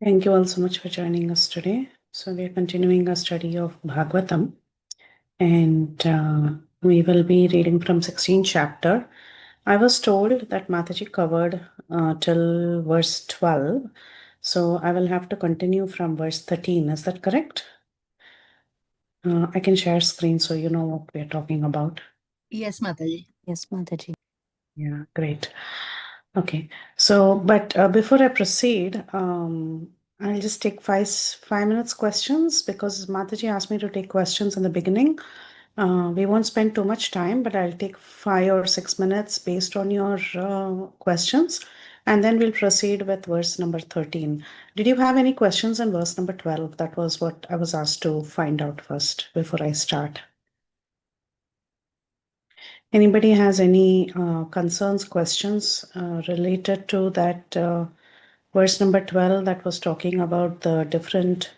Thank you all so much for joining us today. So we are continuing our study of Bhagavatam, and we will be reading from 16th chapter. I was told that Mataji covered till verse 12, so I will have to continue from verse 13. Is that correct? I can share screen so you know what we are talking about. Yes, Mataji. Yes, Mataji. Yeah, great. Okay, so but before I proceed, I'll just take 5 minutes questions because Mataji asked me to take questions in the beginning. We won't spend too much time, but I'll take 5 or 6 minutes based on your questions, and then we'll proceed with verse number 13. Did you have any questions in verse number 12? That was what I was asked to find out first before I start. Anybody has any concerns, questions related to that verse number 12 that was talking about the different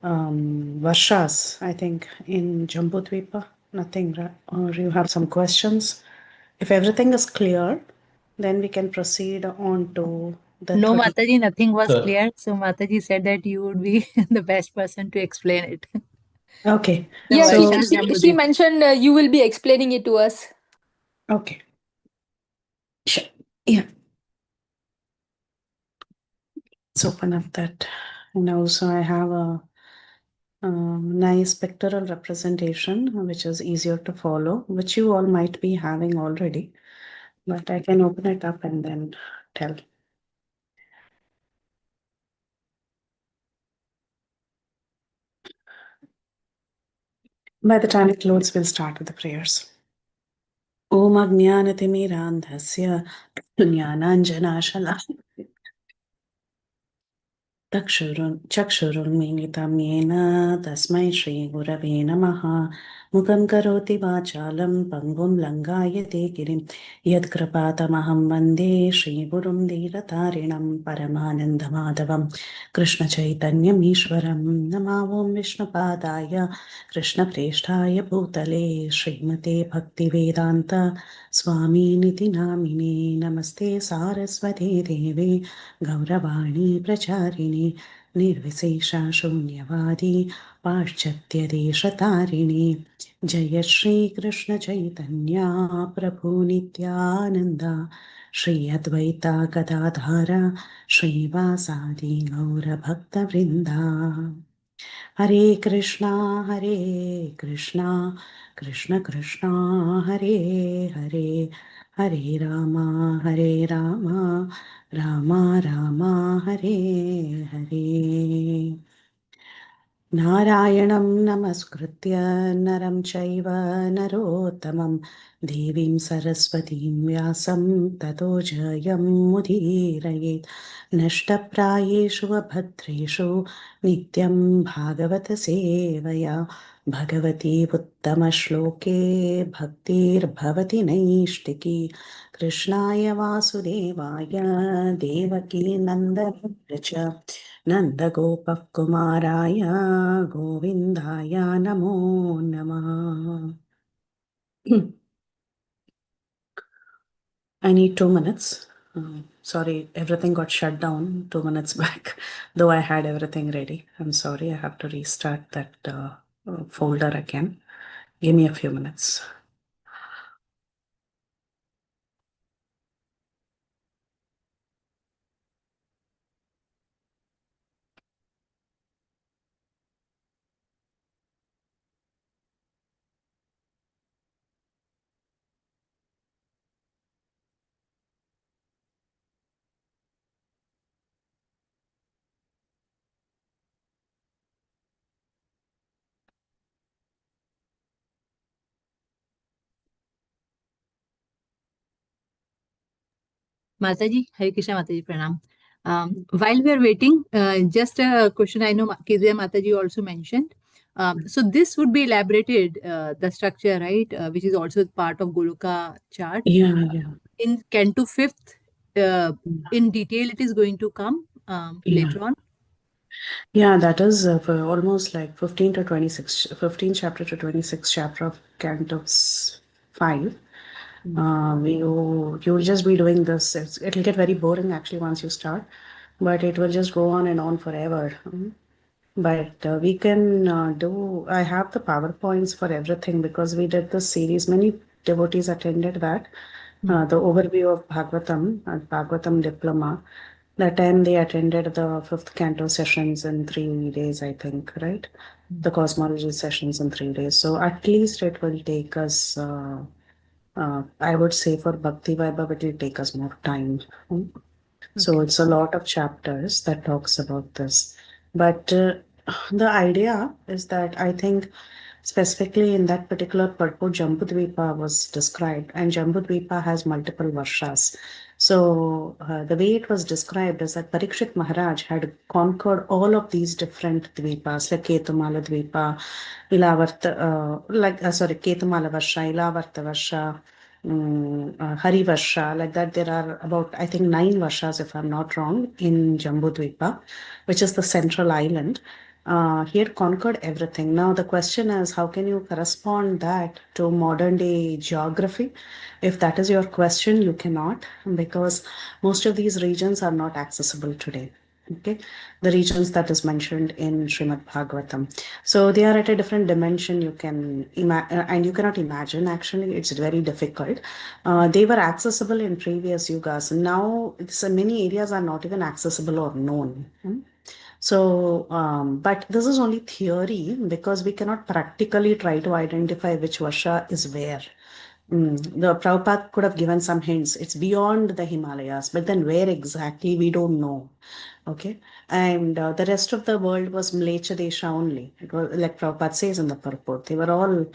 varshas, I think, in Jambudvipa? Nothing, right? Or you have some questions? If everything is clear, then we can proceed on to the No, 30. Mataji, nothing was Sir. clear. So Mataji said that you would be the best person to explain it. Okay. The Yeah, So, Varshas she Jambudvip. mentioned you will be explaining it to us. okay. Sure. Yeah. Let's open up that. And also, I have a nice pictorial representation, which is easier to follow, which you all might be having already, but I can open it up and then tell. By the time it loads, we'll start with the prayers. Om Ajnanatimirandhasya Jnananjanashala चक्षुरुन्मीलितं येन तस्मै श्रीगुरवे नमः मुखं करोति वाचालं पङ्गुं लङ्घायते गिरिं यत्कृपातमहं वन्दे श्रीगुरुं धीरतारिणं परमानन्दमाधवं कृष्णचैतन्यमीश्वरं नमो ॐ विष्णुपादाय कृष्णप्रेष्ठाय भूतले श्रीमते भक्तिवेदान्त स्वामीनिति नामिने नमस्ते सारस्वते देवे गौरवाणी प्रचारिणे निर्विशेषा शून्यवादी पाश्चात्यदेशतारिणे जय श्रीकृष्णचैतन्या प्रभु नित्यानन्द श्री अद्वैता गदाधार श्रीवासादि गौरभक्तवृन्दा हरे कृष्णा कृष्ण कृष्णा हरे हरे हरे रामा राम राम हरे हरे नारायणं नमस्कृत्य नरं चैव नरोत्तमं देवीं सरस्वतीं व्यासं ततो जयमुदीरयेत् नष्टप्रायेषु अभद्रेषु नित्यं भागवतसेवया भगवती उत्तमश्लोके भक्तिर्भवति नैष्टिकी कृष्णाय वासुदेवाय देवकी नन्दनाय च नन्दगोपकुमाराय गोविन्दाय नमो नमः. I need 2 minutes. Sorry, everything got shut down 2 minutes back, though I had everything ready. I'm sorry, I have to restart that folder again. Give me a few minutes. Mataji, Hare Krishna Mataji, Pranam. While we are waiting, just a question I know Kezia Mataji also mentioned. So this would be elaborated, the structure, right, which is also part of Goloka chart. Yeah. In Canto 5th, in detail, it is going to come later on. Yeah, that is for almost like 15 to 26, 15 chapter to 26 chapter of Cantos 5. You'll just be doing this. It'll get very boring actually once you start. but it will just go on and on forever. But we can I have the PowerPoints for everything because we did this series. Many devotees attended that. The overview of Bhagavatam, Bhagavatam diploma. That time they attended the fifth canto sessions in 3 days, I think, right? The cosmology sessions in 3 days. So at least it will take us, I would say for Bhakti Vaibhav, it will take us more time. So Okay. it's a lot of chapters that talks about this. But the idea is that I think specifically in that particular purport, Jambudvipa was described, and Jambudvipa has multiple varshas. So the way it was described is that Parikshit Maharaj had conquered all of these different dvipas, like Ketumala Dvipa, Ketumala Varsha, Ilavarta Varsha, Hari Varsha, like that. There are about, I think, 9 Varshas, if I'm not wrong, in Jambudvipa, which is the central island. He had conquered everything. Now, the question is, how can you correspond that to modern day geography? If that is your question, you cannot, because most of these regions are not accessible today. Okay, the regions that is mentioned in Srimad Bhagavatam. So they are at a different dimension. You can and you cannot imagine. Actually, it's very difficult. They were accessible in previous yugas. Now, many areas are not even accessible or known. So, but this is only theory because we cannot practically try to identify which Varsha is where. The Prabhupada could have given some hints. It's beyond the Himalayas, but then where exactly we don't know. Okay, and the rest of the world was Mlecha Desha only. It was like Prabhupada says in the purport. They were all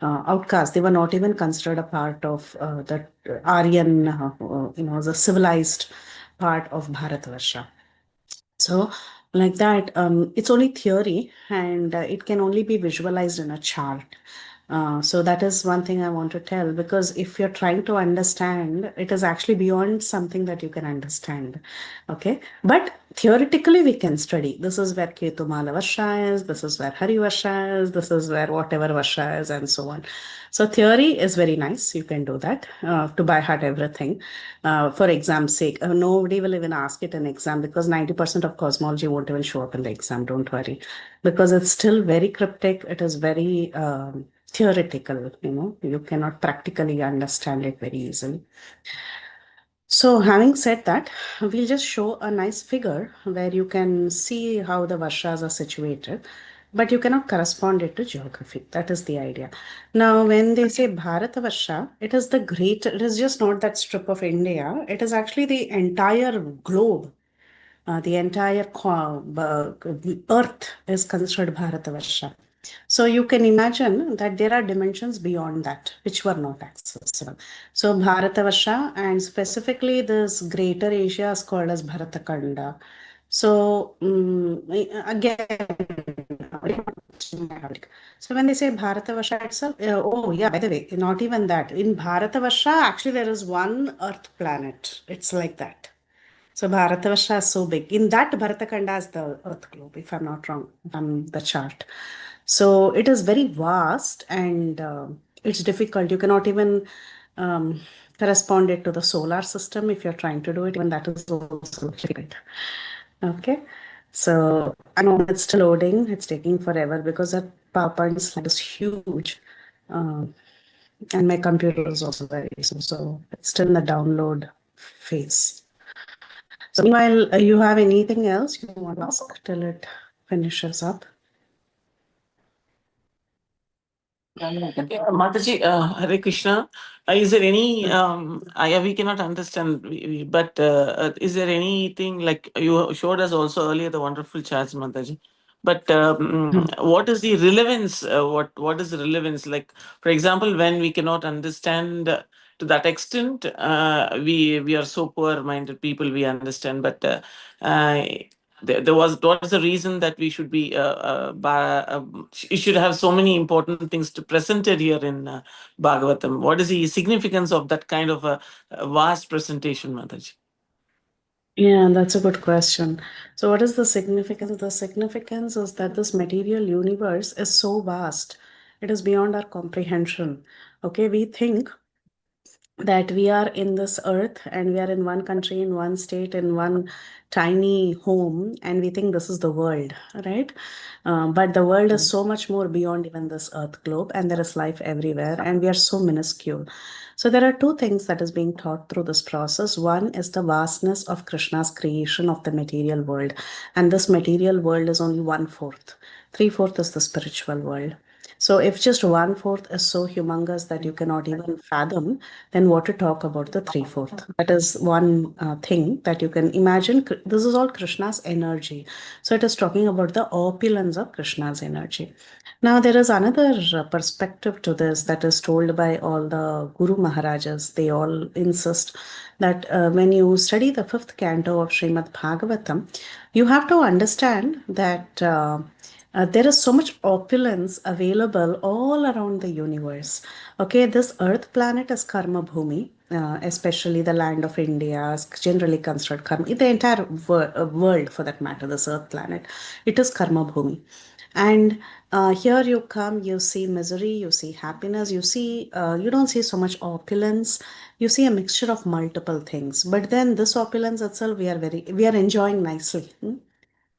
outcasts. They were not even considered a part of the Aryan, the civilized part of Bharatvarsha. So, like that, it's only theory and it can only be visualized in a chart. So, that is one thing I want to tell because if you're trying to understand, it is actually beyond something that you can understand. Okay, but theoretically, we can study. This is where Ketumala Varsha is, this is where Hari Varsha is, this is where whatever Varsha is, and so on. So, theory is very nice. You can do that to by heart everything for exam's sake. Nobody will even ask it in exam because 90% of cosmology won't even show up in the exam. Don't worry, because it's still very cryptic. It is very theoretical. You cannot practically understand it very easily. So, having said that, we'll just show a nice figure where you can see how the Varshas are situated, but you cannot correspond it to geography. That is the idea. Now, when they say Bharata Varsha, it is just not that strip of India, it is actually the entire globe. The entire earth is considered Bharatavarsha. So you can imagine that there are dimensions beyond that which were not accessible. So Bharatavarsha and specifically this greater Asia is called as Bharatakanda. So again, so when they say Bharatavarsha itself, oh yeah, by the way, not even that. In Bharatavarsha, actually there is one Earth planet. It's like that. So Bharatavarsha is so big. In that, Bharatakanda is the Earth globe, if I'm not wrong, on the chart. So it is very vast and it's difficult. You cannot even correspond it to the solar system if you're trying to do it. Even that is also difficult. Okay. So I know it's still loading. It's taking forever because that PowerPoint slide is huge. And my computer is also very slow. So it's still in the download phase. So meanwhile, you have anything else you want to ask till it finishes up? Yeah, Mataji, Hare Krishna. Is there any, we cannot understand, but is there anything like you showed us also earlier the wonderful charts, Mataji? But what is the relevance? What is the relevance? Like, for example, when we cannot understand to that extent, we are so poor-minded people. We understand, but uh, what is the reason that we should be you should have so many important things to presented here in Bhagavatam? What is the significance of that kind of a vast presentation, Mataji? Yeah, that's a good question. So, what is the significance? The significance is that this material universe is so vast, it is beyond our comprehension. Okay, we think that we are in this earth and we are in one country, in one state, in one tiny home, and we think this is the world, right? But the world is so much more beyond even this earth globe, and there is life everywhere, and we are so minuscule. So there are two things that is being taught through this process. One is the vastness of Krishna's creation of the material world, and this material world is only 1/4. 3/4 is the spiritual world. So if just 1/4 is so humongous that you cannot even fathom, then what to talk about the 3/4? That is one thing that you can imagine. This is all Krishna's energy. So it is talking about the opulence of Krishna's energy. Now there is another perspective to this that is told by all the Guru Maharajas. They all insist that when you study the fifth canto of Srimad Bhagavatam, you have to understand that there is so much opulence available all around the universe. Okay, this Earth planet is Karma Bhumi, especially the land of India is generally considered Karma. The entire world, for that matter, this Earth planet, it is Karma Bhumi. And here you come, you see misery, you see happiness, you see, you don't see so much opulence. You see a mixture of multiple things. But then this opulence itself, we are enjoying nicely.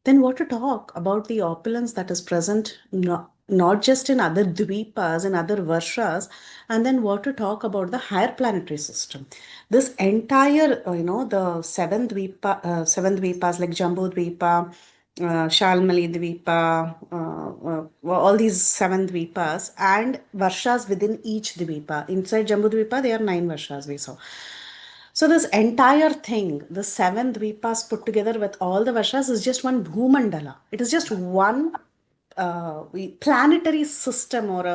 Then what to talk about the opulence that is present not just in other dvipas and other varshas, and then what to talk about the higher planetary system. This entire, the seven dvipas like Jambu Dvipa, Shalmali Dvipa, all these seven dvipas and varshas within each dvipa. Inside Jambu Dvipa, there are 9 varshas we saw. So this entire thing, the 7 dvipas put together with all the varshas is just one bhumandala. It is just one planetary system or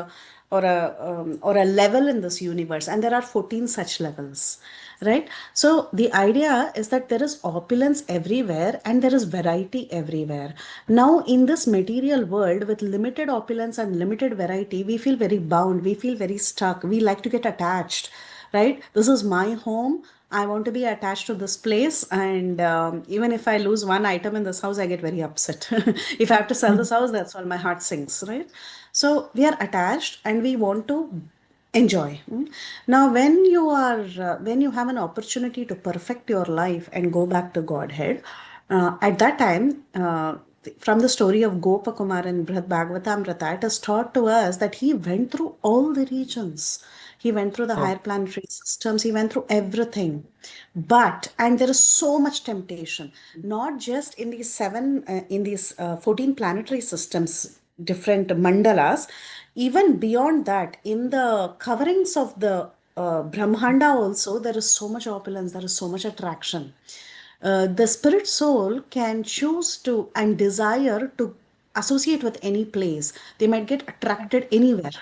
a level in this universe, and there are 14 such levels, right? So the idea is that there is opulence everywhere and there is variety everywhere. Now in this material world with limited opulence and limited variety, we feel very bound, we feel very stuck, we like to get attached, right? This is my home, I want to be attached to this place, and even if I lose one item in this house, I get very upset. If I have to sell this house, that's all my heart sinks, right? So we are attached and we want to enjoy. Now, when you have an opportunity to perfect your life and go back to Godhead, at that time, from the story of Gopakumar in Brihad Bhagavatamrita, it is taught to us that he went through all the regions. He went through the higher planetary systems. He went through everything. And there is so much temptation, not just in these 14 planetary systems, different mandalas, even beyond that, in the coverings of the Brahmanda also, there is so much opulence, there is so much attraction. The spirit soul can choose to and desire to associate with any place. They might get attracted anywhere.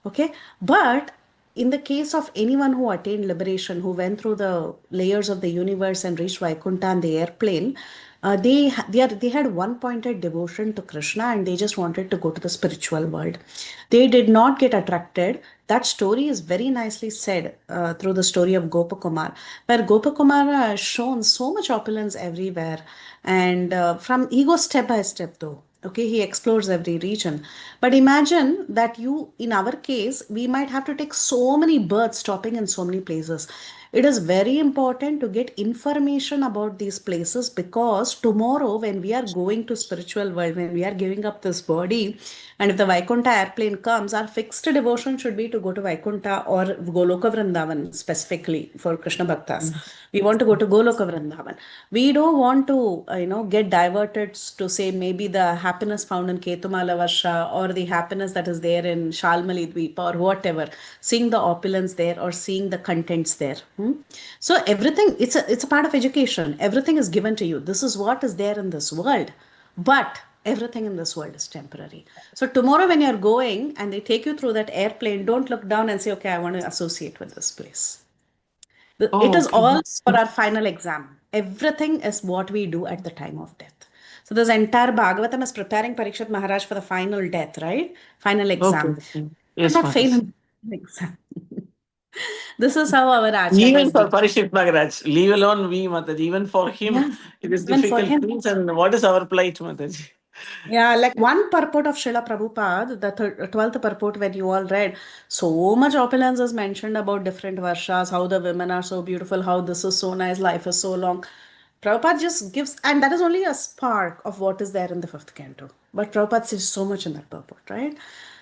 Okay, but in the case of anyone who attained liberation, who went through the layers of the universe and reached Vaikuntha and the airplane, they had one pointed devotion to Krishna and they just wanted to go to the spiritual world. They did not get attracted. That story is very nicely said through the story of Gopakumar, where Gopakumar has shown so much opulence everywhere, and from he goes step by step though. Okay, he explores every region. But imagine that in our case, we might have to take so many births stopping in so many places. It is very important to get information about these places, because tomorrow when we are going to spiritual world, when we are giving up this body, and if the Vaikuntha airplane comes, our fixed devotion should be to go to Vaikuntha or Goloka Vrindavan specifically for Krishna Bhaktas. We want to go to Goloka Vrindavan. We don't want to, get diverted to say maybe the happiness found in Ketumala Varsha or the happiness that is there in Shalmali Dvipa or whatever, seeing the opulence there or seeing the contents there. So everything, it's a part of education. Everything is given to you. This is what is there in this world. But everything in this world is temporary. So tomorrow when you're going and they take you through that airplane, don't look down and say, okay, I want to associate with this place. It is all for our final exam. Everything is what we do at the time of death. So this entire Bhagavatam is preparing Parikshit Maharaj for the final death, right? Final exam. Okay. Yes, Not fail in the exam. This is how our Even acharyas for do. Parishit Maharaj, leave alone we, Mataji. Even for him, Yeah, it is even for difficult him. things. And what is our plight, Mataji? Yeah, like one purport of Srila Prabhupada, the 12th purport when you all read, so much opulence is mentioned about different varshas, how the women are so beautiful, how this is so nice, life is so long. Prabhupada just gives, and that is only a spark of what is there in the fifth canto. But Prabhupada says so much in that purport, right?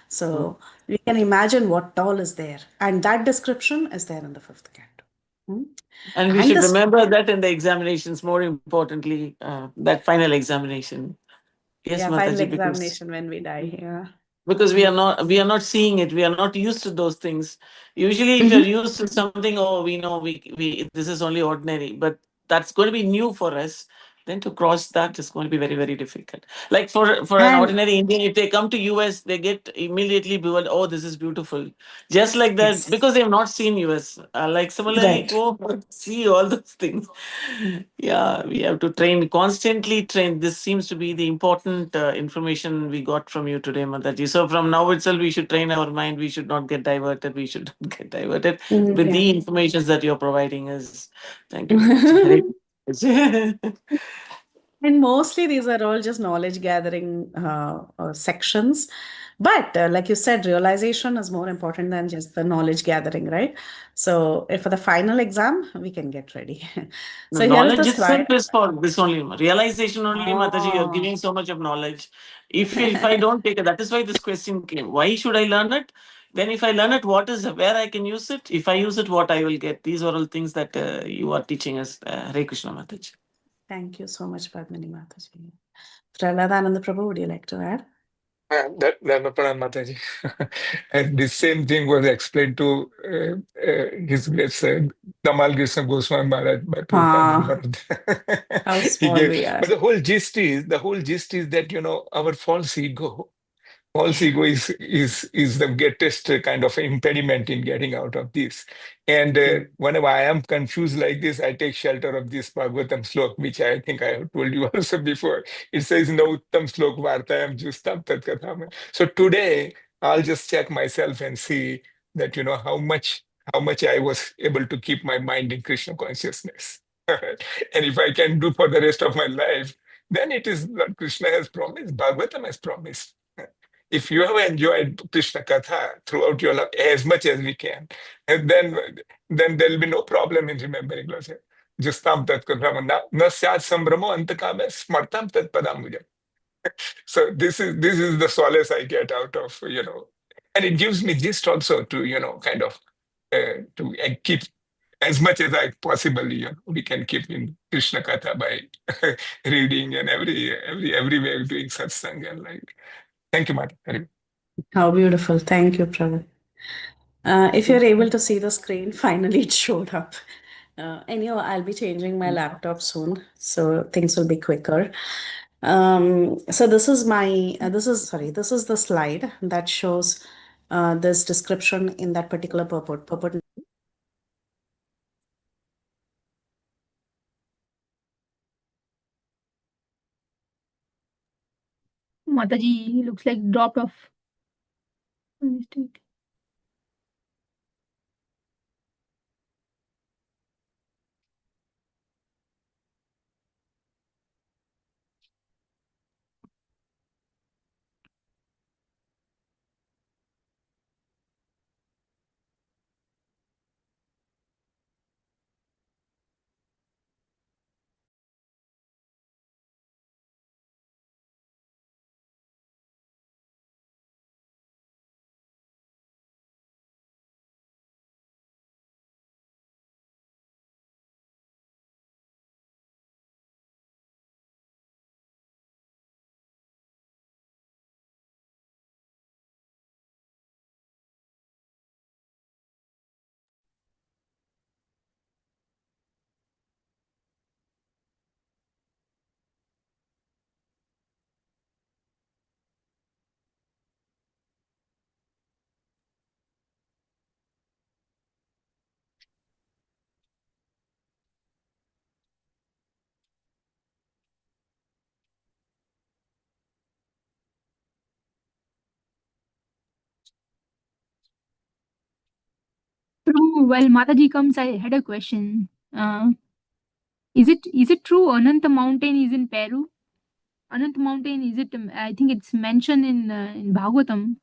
So we can imagine what all is there. And that description is there in the fifth canto. Hmm? And we And should this, remember that in the examinations, more importantly, that final examination. Yes, yeah, final Mataji, because examination when we die. Yeah. we are not seeing it, we are not used to those things. Usually if you're Mm-hmm. used to something, oh, we know we this is only ordinary, but that's going to be new for us. Then to cross that is going to be very, very difficult. Like for an And ordinary Indian, if they come to US, they get immediately bewildered, oh, this is beautiful, just like that, yes, because they have not seen US. Like similarly, right. go see all those things. Yeah, we have to train, constantly train. This seems to be the important information we got from you today, Mataji. So from now itself, we should train our mind. We should not get diverted. We should not get diverted Mhm, with yeah. the information that you're providing us. Thank you, Mataji. Hare Krishna. And mostly these are all just knowledge gathering sections. But like you said, realization is more important than just the knowledge gathering, right? So for the final exam, we can get ready. The So here is the knowledge itself slide. is for this only. Realization only, Mataji, you're Oh. giving so much of knowledge. If I don't take it, that is why this question came. Why should I learn it? Then if I learn it, what is where I can use it? If I use it, what I will get? These are all things that you are teaching us. Hare Krishna, Mataji. Thank you so much, Padmini Mataji. Prahladananda Prabhu, would you like to add? That Pranam Mataji. And the same thing was explained to His Grace Tamal Krishna Goswami Maharaj by Prabhupada Ah, Nityananda. how He small gave, we are. but the whole gist is that our false ego is the greatest kind of impediment in getting out of this. And whenever I am confused like this, I take shelter of this Bhagavatam slok, which I think I have told you also before. It says, "No uttam slok vartayam justam tat katham." So today, I'll just check myself and see that how much I was able to keep my mind in Krishna consciousness. And if I can do for the rest of my life, then it is what Krishna has promised, Bhagavatam has promised. If you have enjoyed Krishna Katha throughout your life as much as we can, and then there'll be no problem in remembering Lord. Justam tat katha na syat sambramo antakame smartam tat padambujam. So this is the solace I get out of, and it gives me gist also to, kind of to keep as much as I possibly, we can keep in Krishna Katha by reading and every way doing satsang and like. Thank you, Mata. How beautiful. Thank you, Prabhu. If you're able to see the screen, finally it showed up. Anyhow, I'll be changing my laptop soon, so things will be quicker. So this is the slide that shows this description in that particular purport. Purport Mataji looks like dropped off. Mistake. True. While Mataji comes, I had a question. Is it true Ananta Mountain is in Peru? Anant Mountain, is it? I think it's mentioned in Bhagavatam.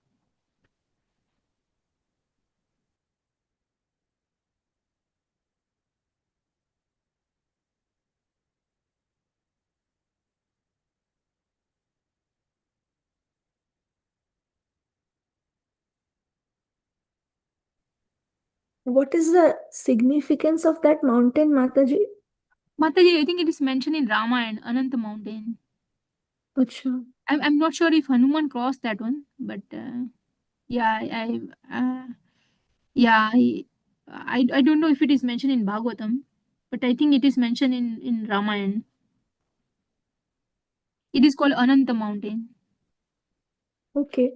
What is the significance of that mountain, Mataji? Mataji, I think it is mentioned in Ramayana, Anant Mountain. Acha. I'm not sure if Hanuman crossed that one, but yeah, yeah, I don't know if it is mentioned in Bhagavatam, but I think it is mentioned in Ramayana. It is called Ananta Mountain. Okay.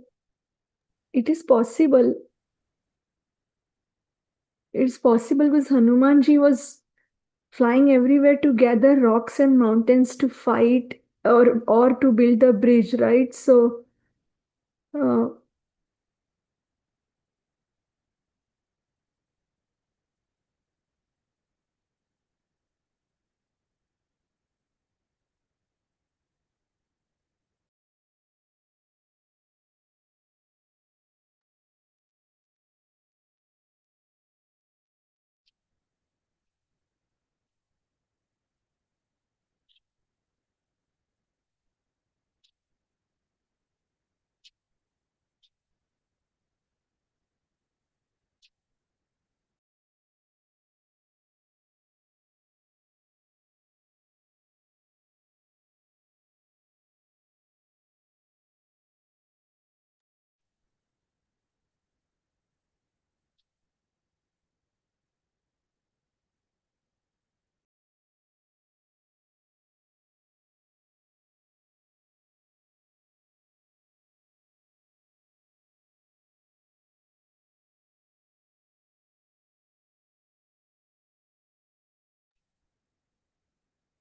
It is possible. It's possible because Hanumanji was flying everywhere to gather rocks and mountains to fight or to build a bridge, right? So uh,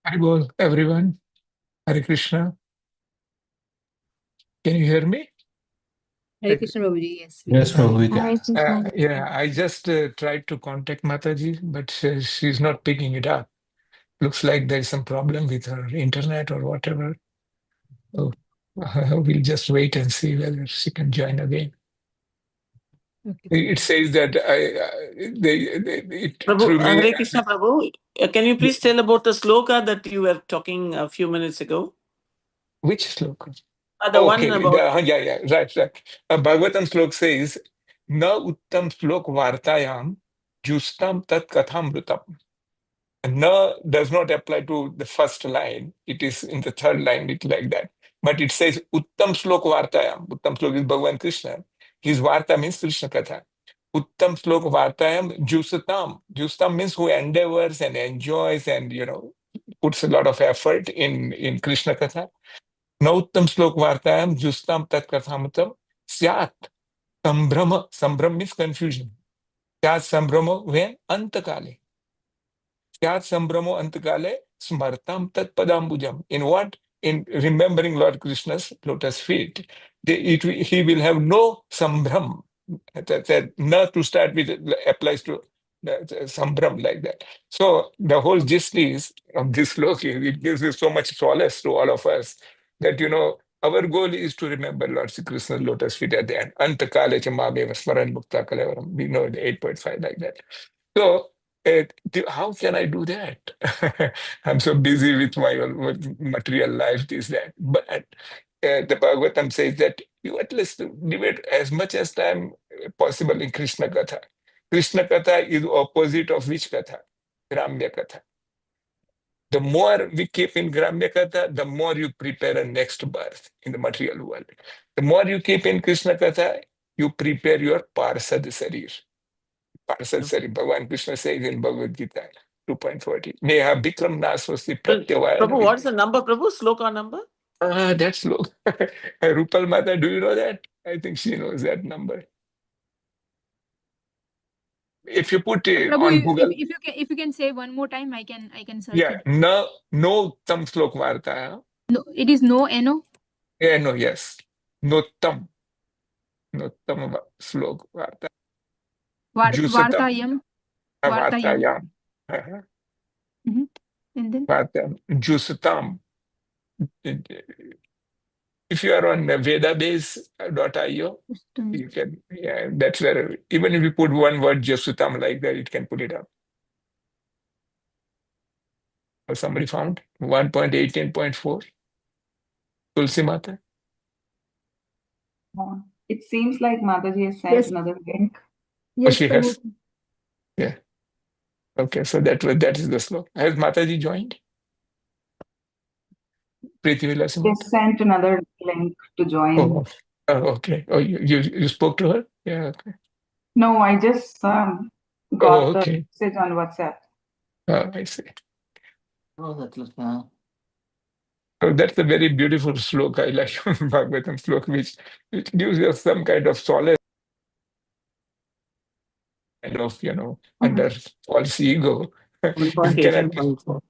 Haribol, everyone. Hare Krishna. Can you hear me? Hare Krishna, Prabhuji. Yes. Yes, Prabhu. Hare Krishna. Yeah, I just tried to contact Mataji, but she's not picking it up. Looks like there's some problem with her internet or whatever. So we'll just wait and see whether she can join again. Okay. It says that Prabhu, through me. Hare Krishna, Prabhu. Can you please tell about the sloka that you were talking a few minutes ago? Which sloka? The one Okay, about. yeah, right. Bhagavatam slok says, "Na uttam slok vartayam justam tat kathamrutam." Na does not apply to the first line. It is in the third line, it's like that. But it says, "Uttam slok vartayam." Uttam slok is Bhagavan Krishna. His varta means Krishna Katha. Uttam slok vartayam jusatam. Justam means who endeavors and enjoys and, puts a lot of effort in Krishna Katha. नौत्तम श्लोक वार्तायाम जुस्ताम तत्कथामतम स्यात् संभ्रम संभ्रम means confusion स्यात् संभ्रमो when अंतकाले स्यात् संभ्रमो अंतकाले स्मरताम तत्पदाम्बुजम in what in remembering Lord Krishna's lotus feet he will have no sambram that na to start with applies to sambram like that. So the whole gist is of this sloka it gives me so much solace to all of us that our goal is to remember Lord Sri Krishna's lotus feet at the end. Antakale cha mameva smaran mukta kalevaram. We know the 8.5 like that. So how can I do that? I'm so busy with my material life, this, that. But the Bhagavatam says that you at least devote as much as time possible in Krishna Katha. Krishna Katha is opposite of which Katha? Gramya Katha. The more we keep in Gramya Katha, the more you prepare a next birth in the material world. The more you keep in Krishna Katha, you prepare your Parsad Sarir. Parsad Sarir, Bhagavan Krishna says in Bhagavad Gita 2.40. Neha Bikram Naswasti Pratyavaya. Prabhu, what's the number, Prabhu? Sloka number? That's low. Rupal Mata, do you know that? I think she knows that number. If you put it Prabhu, on Google, if you can say one more time, I can search yeah, it. no tam slok varta. No, it is no no. Yeah, no, yes. No tam slok varta. Jusatam Vartayam. vartayam. Mm-hmm. And then Vartayam. Jusatam. if you are on vedabase.io, you can, yeah, that's where, even if you put one word Jasutam like that, it can put it up. Or somebody found 1.18.4, Tulsi Mata. It seems like Mataji has sent Yes. another link. Yes, She has. Prabhu. Yeah. Okay, so that is the slope. Has Mataji joined? Preeti They Vilasimata? sent another link to join. Oh, okay. Oh, you spoke to her? Yeah, okay. No, I just got the Okay. message on WhatsApp. Oh, I see. Oh, that looks, So that's a very beautiful slok. I like Bhagavatam slok, which gives us some kind of solace, kind of, under false ego. If you cannot, 1.18.4.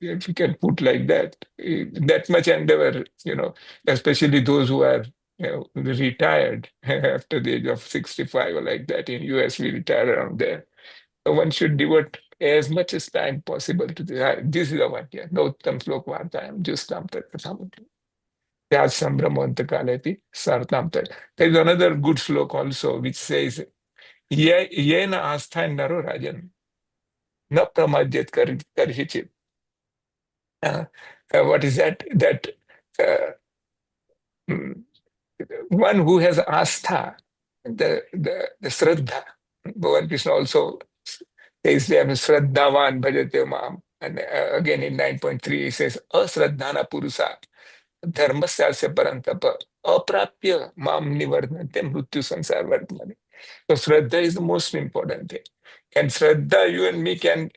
if you can put like that, that much endeavor, especially those who are retired after the age of 65 or like that. In US, we retire around there. So one should devote as much as time possible to this. This is the one here. No uttam slok vartayam justam tat katham. There is another good slok also which says, Yena astha naro rajan, na pramadyat karhichit. What is that? That mm, one who has astha, the Shraddha. Bhagavan Krishna also says them Shraddhavan bhajate mam. And again in 9.3 he says, Asraddhana purusa dharmasya parantapa aprapya mam nivarnate mrityu sansar vartmane. So Shraddha is the most important thing. And Shraddha, you and me can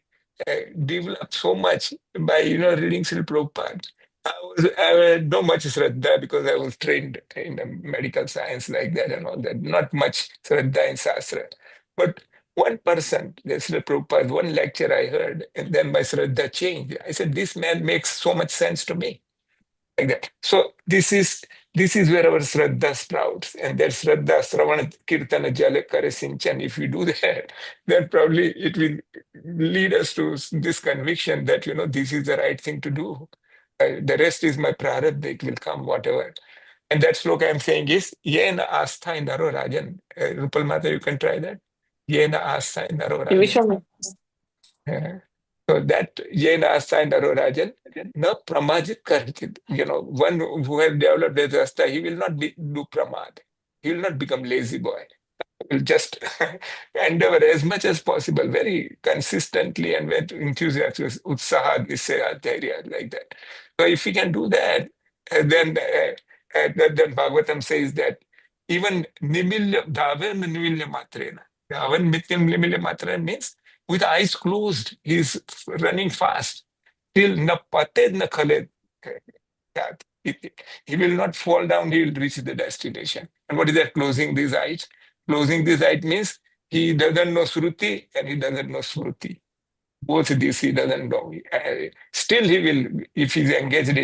develop so much by, reading Srila Prabhupada. I had not much Shraddha because I was trained in the medical science like that and all that. Not much Shraddha in Shastra. But one person, the Srila Prabhupada, one lecture I heard, and then my Shraddha changed. I said, this man makes so much sense to me. Like that. So this is where our Shraddha sprouts, and that Shraddha, Sravana, Kirtana, Jala, Kare, Sinchan, if we do that, then probably it will lead us to this conviction that, this is the right thing to do. The rest is my prarabdha, it will come, whatever. And that sloka I'm saying is, Yena Astha in Naro Rajan. Rupal Mata, you can try that. Yena Astha in Naro Rajan. So that Yena Astha in Naro Rajan, na pramajit karchit. One who has developed that rasta, he will not do pramad. He will not become lazy boy. He will just endeavor as much as possible, very consistently and with enthusiasm, utsaha, nisaya, dhairya, like that. So if we can do that, then Bhagavatam says that even nimilya, dhavan nimilya matrena. Dhavan mityam nimilya matrena means with eyes closed, he's running fast till na pated na khaled. He will not fall down, he will reach the destination. And what is that? Closing these eyes. Closing these eyes means he doesn't know Sruti and he doesn't know Smruti. Both of these he doesn't know. Still he will, if he's engaged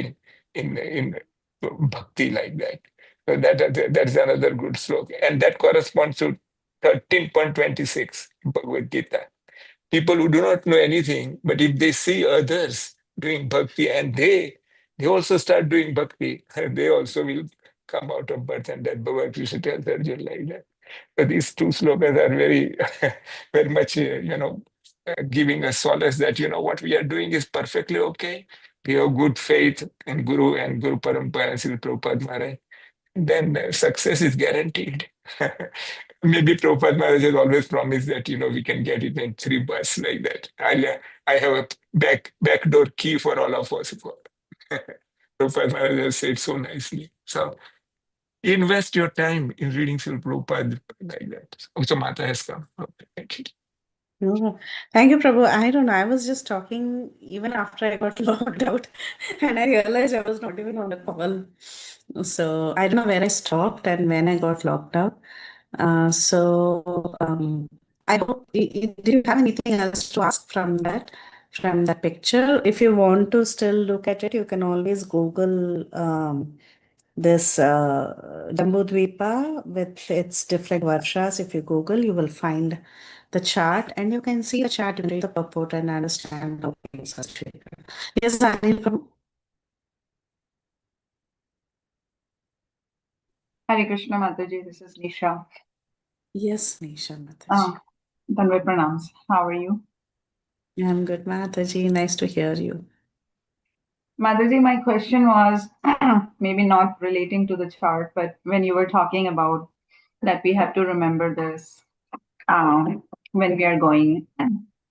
in bhakti like that. So that's another good sloka. And that corresponds to 13.26 Bhagavad Gita. People who do not know anything, but if they see others doing bhakti and they also start doing bhakti, they also will come out of birth, and that Bhagavad Krishna tells Arjuna like that. So these two slokas are very, very much, giving us solace that, what we are doing is perfectly okay. We have good faith in Guru and Guru Parampara and Srila Prabhupada Maharaj. Then success is guaranteed. Maybe Prabhupada Maharaj has always promised that, we can get it in 3 bus like that. I have a backdoor key for all of us. Prabhupada Maharaj has said so nicely. So invest your time in reading Srila Prabhupada like that. Also, Mata has come. Okay, thank you. No, thank you, Prabhu. I don't know. I was just talking even after I got logged out, and I realized I was not even on the call. So I don't know where I stopped and when I got logged out. I hope. Do you have anything else to ask from that picture? If you want to still look at it, you can always Google this Jambudvipa with its different varshas. If you Google, you will find the chart, and you can see the chart, you can read the purport and understand how things are situated. Yes, Anil, Hare Krishna Mataji, this is Nisha. Yes, Nisha Mataji. Danve pranams. How are you? I'm good, Mataji. Nice to hear you. Mataji, my question was maybe not relating to the chart, but when you were talking about that we have to remember this when we are going.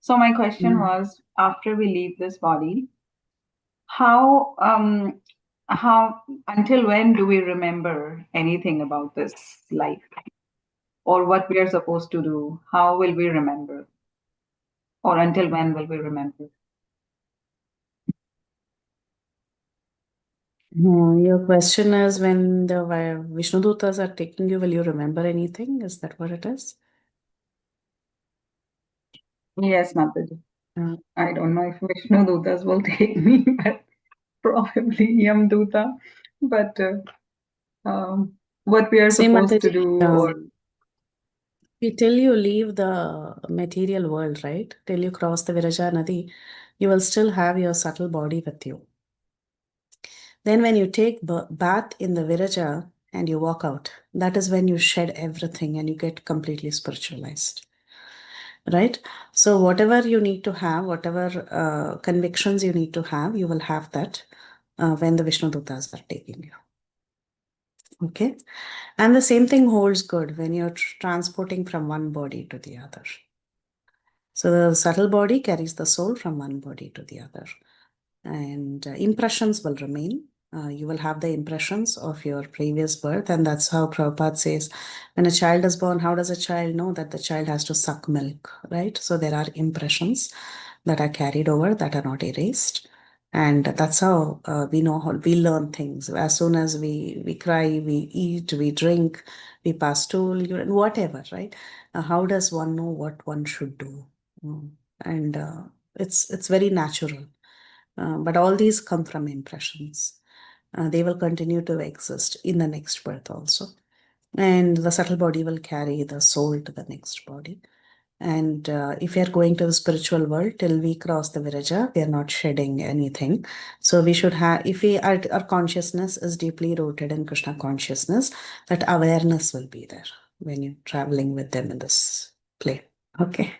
So my question was, after we leave this body, how until when do we remember anything about this life or what we are supposed to do? How will we remember? Or until when will we remember? Your question is when the Vishnu Dutas are taking you, will you remember anything? Is that what it is? Yes, Mataji. Uh, I don't know if Vishnu Dutas will take me, but probably Yam Duta. But what we are See, supposed to Mataji, do, or till you leave the material world, right? Till you cross the Viraja Nadi, you will still have your subtle body with you. Then when you take bath in the Viraja and you walk out, that is when you shed everything and you get completely spiritualized. Right? So whatever you need to have, whatever convictions you need to have, you will have that when the Vishnu Dutas are taking you. Okay? And the same thing holds good when you're transporting from one body to the other. So the subtle body carries the soul from one body to the other. And impressions will remain. You will have the impressions of your previous birth. And that's how Prabhupada says, when a child is born, how does a child know that the child has to suck milk, right? So there are impressions that are carried over that are not erased. And that's how we know how we learn things. As soon as we cry, we eat, we drink, we pass stool, urine, whatever, right? How does one know what one should do? And it's very natural. But all these come from impressions. They will continue to exist in the next birth also. And the subtle body will carry the soul to the next body. And if we are going to the spiritual world, till we cross the Viraja, we are not shedding anything. So we should have, if our consciousness is deeply rooted in Krishna consciousness, that awareness will be there when you're traveling with them in this plane. Okay.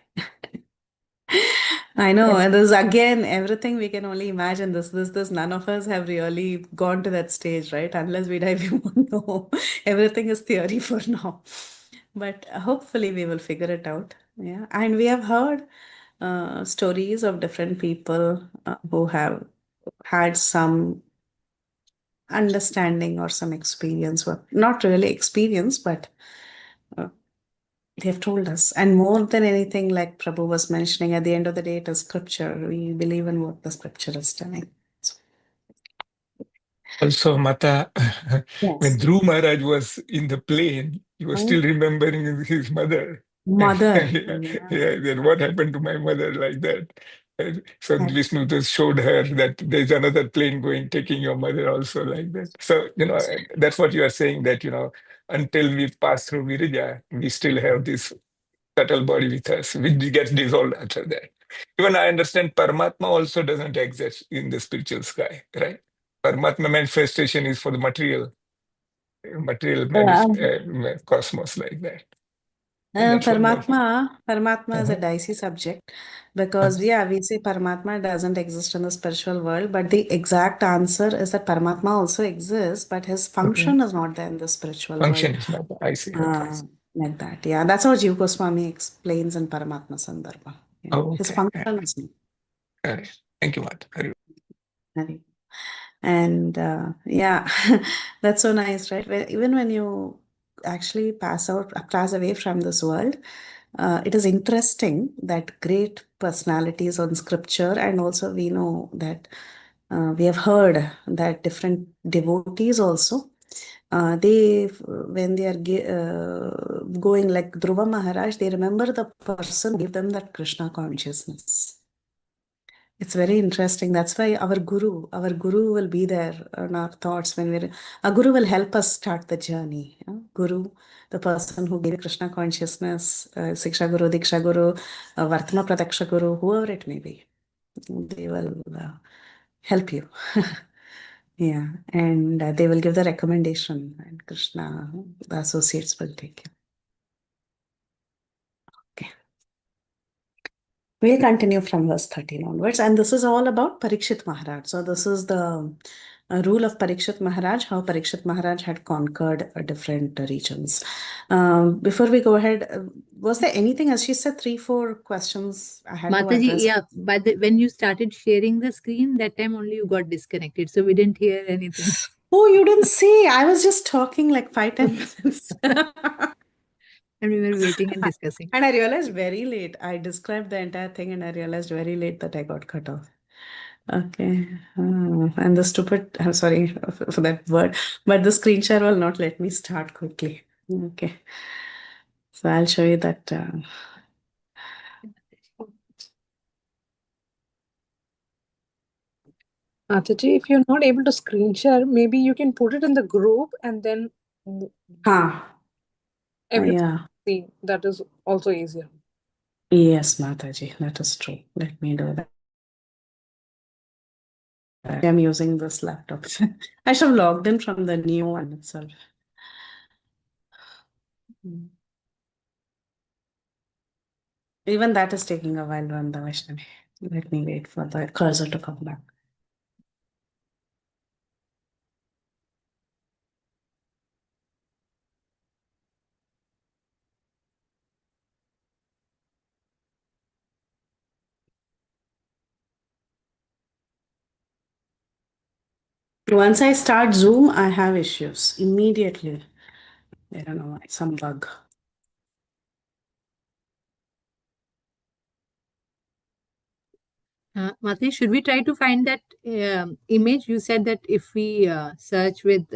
I know, and this again, everything we can only imagine. This. None of us have really gone to that stage, right? Unless we die, we won't know. Everything is theory for now. But hopefully, we will figure it out. Yeah, and we have heard stories of different people who have had some understanding or some experience, well, not really experience, but uh, they have told us. And more than anything, like Prabhu was mentioning, at the end of the day, it is scripture. We believe in what the scripture is telling. So, Also, Mata, when yes. Dhruv Maharaj was in the plane, he was still remembering his mother. Mother. Yeah, Yeah. yeah, then what happened to my mother like that? And so Right. Vishnu just showed her that there's another plane going, taking your mother also like that. So, that's what you are saying, that, until we pass through Virija, we still have this subtle body with us, which gets dissolved after that. Even I understand Paramatma also doesn't exist in the spiritual sky, right? Paramatma manifestation is for the material cosmos like that. And that's what more. Paramatma is a Uh-huh. dicey subject because, yeah, we say Paramatma doesn't exist in the spiritual world, but the exact answer is that Paramatma also exists, but his Okay. function is not there in the spiritual world. Function is not, I see. Okay. Like that. Yeah, that's how Jiva Goswami explains in Paramatma Sandarbha. Yeah. Oh, His okay. function is not. Got it. Thank you, Mata. Hari. And yeah, that's so nice, right? Even when you actually pass away from this world, it is interesting that great personalities on scripture, and also we know that we have heard that different devotees also, they when they are going like Dhruva Maharaj, they remember the person who gave them that Krishna consciousness. It's very interesting. That's why our guru will be there in our thoughts when our guru will help us start the journey. Yeah? Guru, the person who gave Krishna consciousness, Siksha Guru, Diksha Guru, Vartma Prataksha Guru, whoever it may be, they will help you. Yeah, and they will give the recommendation, and Krishna, the associates will take care. Okay. We'll continue from verse 13 onwards, and this is all about Parikshit Maharaj. So this is the rule of Parikshit Maharaj, how Parikshit Maharaj had conquered different regions. Before we go ahead, was there anything, as she said, 3-4 questions I had to Mataji, address? yeah, but when you started sharing the screen, that time only you got disconnected, so we didn't hear anything. Oh, you didn't see. I was just talking like 5-10 minutes. And we were waiting and discussing. And I realized very late. I described the entire thing and I realized very late that I got cut off. Okay. And the stupid, I'm sorry for that word, but the screen share will not let me start quickly. Okay. So I'll show you that. Ataji, if you're not able to screen share, maybe you can put it in the group and then everything. Yeah. See, that is also easier. Yes, Mataji, that is true. Let me do that. I'm using this laptop. I should have logged in from the new one itself. Even that is taking a while, Randa Vaishnavi. Let me wait for the cursor to come back. Once I start Zoom, I have issues immediately. I don't know why, some bug. Mataji, should we try to find that image? You said that if we search with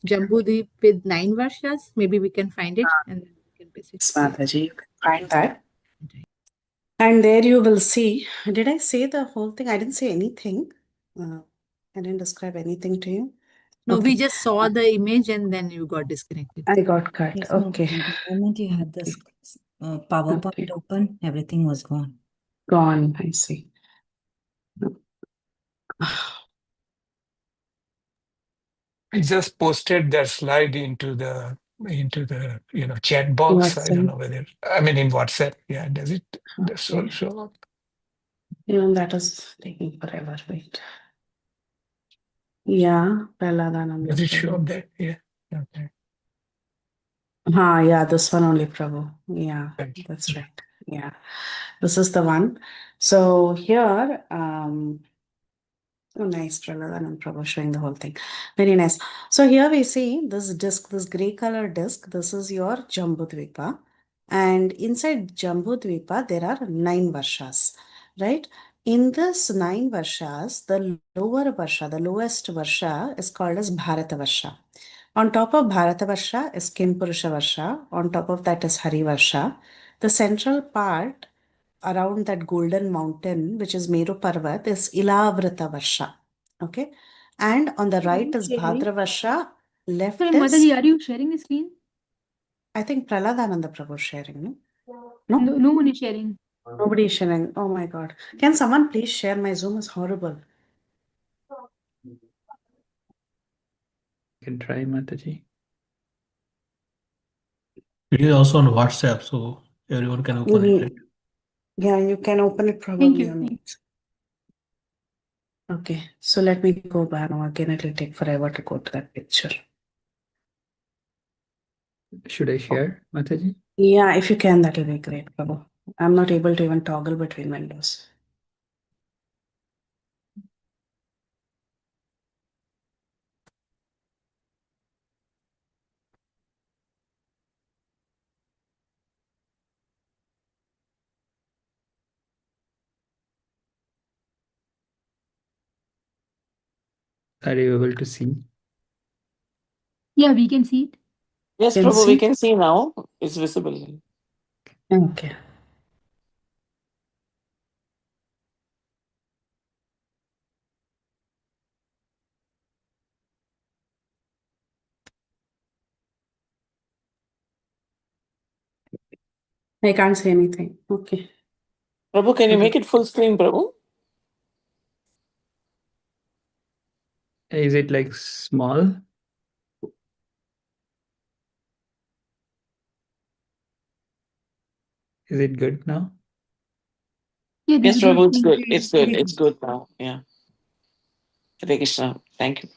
Jambudvip with 9 varshas, maybe we can find it and then we can paste it. Mataji, you can find that. And there you will see. Did I say the whole thing? I didn't say anything. I didn't describe anything to you. No, Okay. we just saw the image and then you got disconnected. I got cut. Yes, Okay. Mataji, the moment you had the PowerPoint Okay. open, everything was gone. Gone, I see. I just posted that slide into the chat box. I don't know whether in WhatsApp. Yeah, does it show up? Even that is taking forever. Wait. Yeah, Prahladananda. Does it show up there? Yeah. Okay. Yeah, this one only, Prabhu. Yeah, that's right. Yeah, this is the one. So here, oh, nice, Prahladanand Prabhu showing the whole thing. Very nice. So here we see this disc, this gray color disc. This is your Jambudvipa. And inside Jambudvipa, there are 9 varshas, right? In this 9 varshas, the lower varsha, the lowest varsha is called as Bharata Varsha. On top of Bharata Varsha is Kimpurusha Varsha. On top of that is Hari Varsha. The central part around that golden mountain, which is Meru Parvat, is Ilavrita Varsha. Okay. And on the right is Bhadra Varsha. Left Sorry, is... Mataji, are you sharing the screen? I think Prahladananda Prabhu is sharing, no? No one is sharing. Nobody is sharing. Oh my God. Can someone please share? My Zoom is horrible. You can try, Mataji. It is also on WhatsApp, so everyone can open it, right? Yeah, you can open it probably on WhatsApp. Okay, so let me go back now. Again, it will take forever to go to that picture. Should I share, Mataji? Yeah, if you can, that will be great, Prabhu. I'm not able to even toggle between windows. Are you able to see? Yeah, we can see it. Yes, Can Prabhu, we see? can see now. It's visible. Okay. I can't see anything. Okay. Prabhu, can you make it full screen, Prabhu? Is it like small? Is it good now? Yeah, this Yes, is good. Prabhu, it's Very good. good. It's good. It's good now. Yeah. Hare Krishna. Thank you.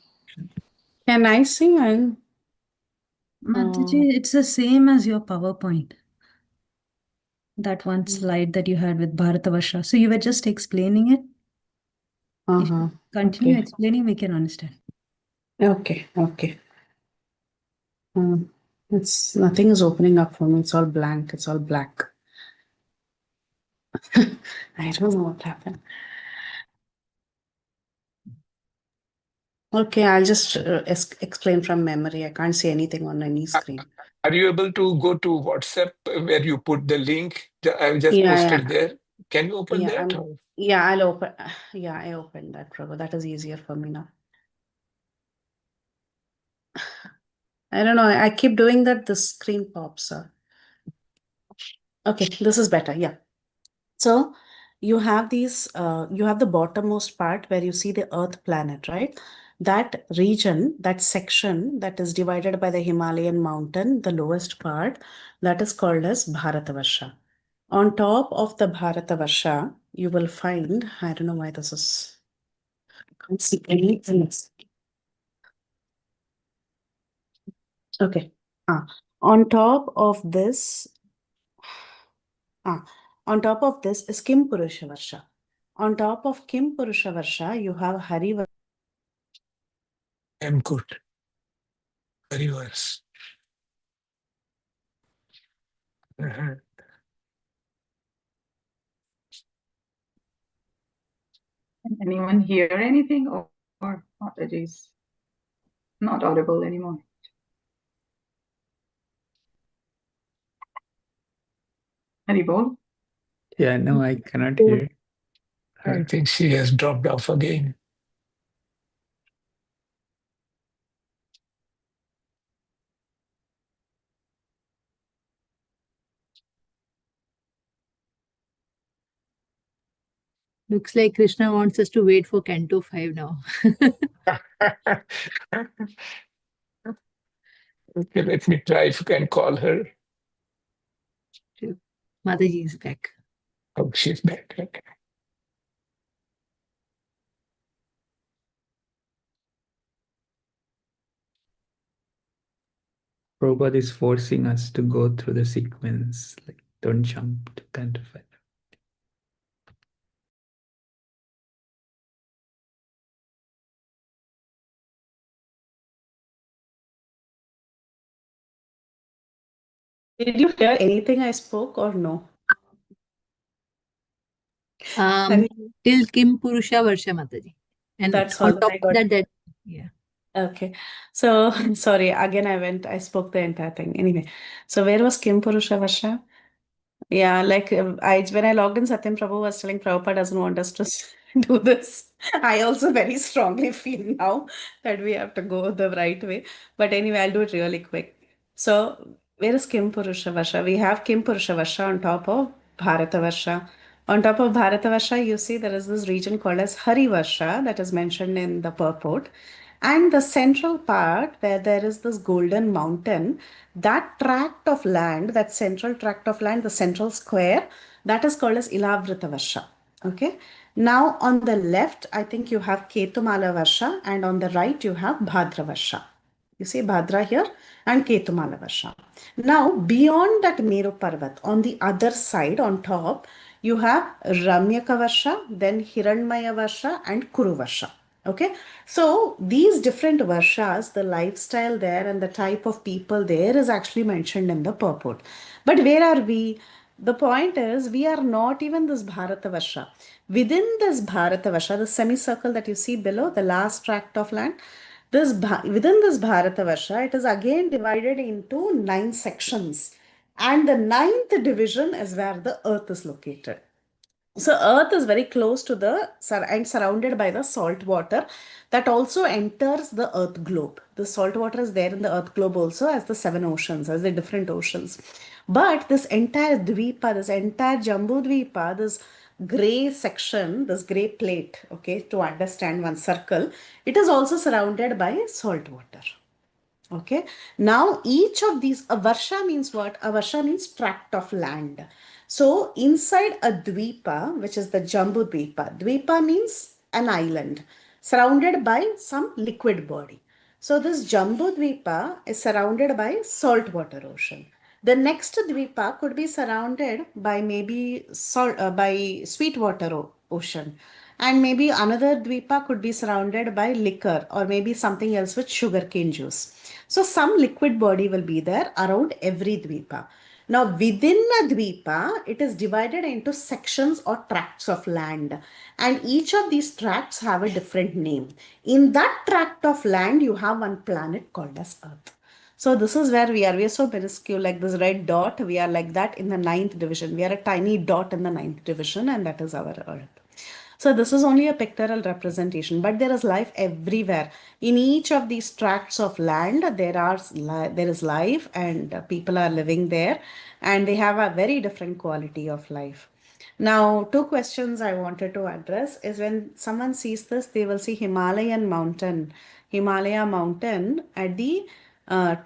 Can I see? Mataji, it's the same as your PowerPoint. That one slide that you had with Bharatavarsha. So you were just explaining it. If Uh-huh. you continue Okay. explaining, we can understand. Okay. Okay. It's nothing is opening up for me. It's all blank. It's all black. I don't know what happened. Okay, I'll just explain from memory. I can't see anything on any screen. Are you able to go to WhatsApp where you put the link? I've just Yeah, posted there. Can you open yeah, that? yeah, I'll open. Yeah, I opened that, Prabhu. That is easier for me now. I don't know. I keep doing that. The screen pops up. Okay, this is better. Yeah. So you have these, you have the bottommost part where you see the Earth planet, right? That region, that section that is divided by the Himalayan mountain, the lowest part, that is called as Bharatavarsha. On top of the Bharatavarsha, you will find, I don't know why this is, I can't see anything. Okay. On top of this, on top of this is Kim Purusha Varsha. On top of Kim Purusha Varsha, you have Hari I'm good. Reverse. Uh-huh. Can anyone hear anything, or Mataji's not audible anymore? Haribol? Yeah, no, I cannot hear I her. think she has dropped off again. Looks like Krishna wants us to wait for Canto 5 now. Okay, let me try if you can call her. Mataji is back. Oh, she's back. Okay. Prabhupada is forcing us to go through the sequence. Like, don't jump to Canto 5. Did you hear anything I spoke or no? Till Kim Purusha Varsha Mataji. And That's on all top I of got. that, yeah. Okay. So sorry, again I spoke the entire thing. Anyway, so where was Kim Purusha Varsha? Yeah, like when I logged in, Satyam Prabhu was telling Prabhupada doesn't want us to do this. I also very strongly feel now that we have to go the right way. But anyway, I'll do it really quick. So where is Kim Purusha Varsha? We have Kim Purusha Varsha on top of Bharata Varsha. On top of Bharata Varsha, you see there is this region called as Hari Varsha that is mentioned in the purport. And the central part where there is this golden mountain, that tract of land, that central tract of land, the central square, that is called as Ilavrita Varsha. Okay. Now on the left, I think you have Ketumala Varsha, and on the right you have Bhadra Varsha. You see Bhadra here and Ketumala Varsha. Now beyond that Meru Parvat, on the other side, on top, you have Ramyaka Varsha, then Hiranmaya Varsha and Kuru Varsha. Okay, so these different varshas, the lifestyle there and the type of people there is actually mentioned in the purport. But where are we? The point is, we are not even this Bharata Varsha. Within this Bharata Varsha, the semicircle that you see below, the last tract of land, within this Bharata Varsha, it is again divided into 9 sections. And the ninth division is where the earth is located. So Earth is very close to and surrounded by the salt water that also enters the Earth globe. The salt water is there in the Earth globe also as the 7 oceans, as the different oceans. But this entire Dvipa, this entire Jambu Dvipa, this gray section, this gray plate, okay, to understand one circle, it is also surrounded by salt water. Okay, now each of these, a varsha means what? A varsha means tract of land. So inside a dvipa, which is the Jambu Dvipa, dvipa means an island surrounded by some liquid body. So this Jambu Dvipa is surrounded by saltwater ocean. The next dvipa could be surrounded by maybe by sweetwater ocean, and maybe another dvipa could be surrounded by liquor or maybe something else with sugarcane juice. So some liquid body will be there around every dvipa. Now within a dvipa, it is divided into sections or tracts of land, and each of these tracts have a different name. In that tract of land, you have one planet called as Earth. So this is where we are. We are so minuscule, like this red dot. We are like that in the 9th division. We are a tiny dot in the 9th division, and that is our Earth. So this is only a pictorial representation, but there is life everywhere. In each of these tracts of land, there is life, and people are living there, and they have a very different quality of life. Now, two questions I wanted to address is when someone sees this, they will see Himalaya mountain at the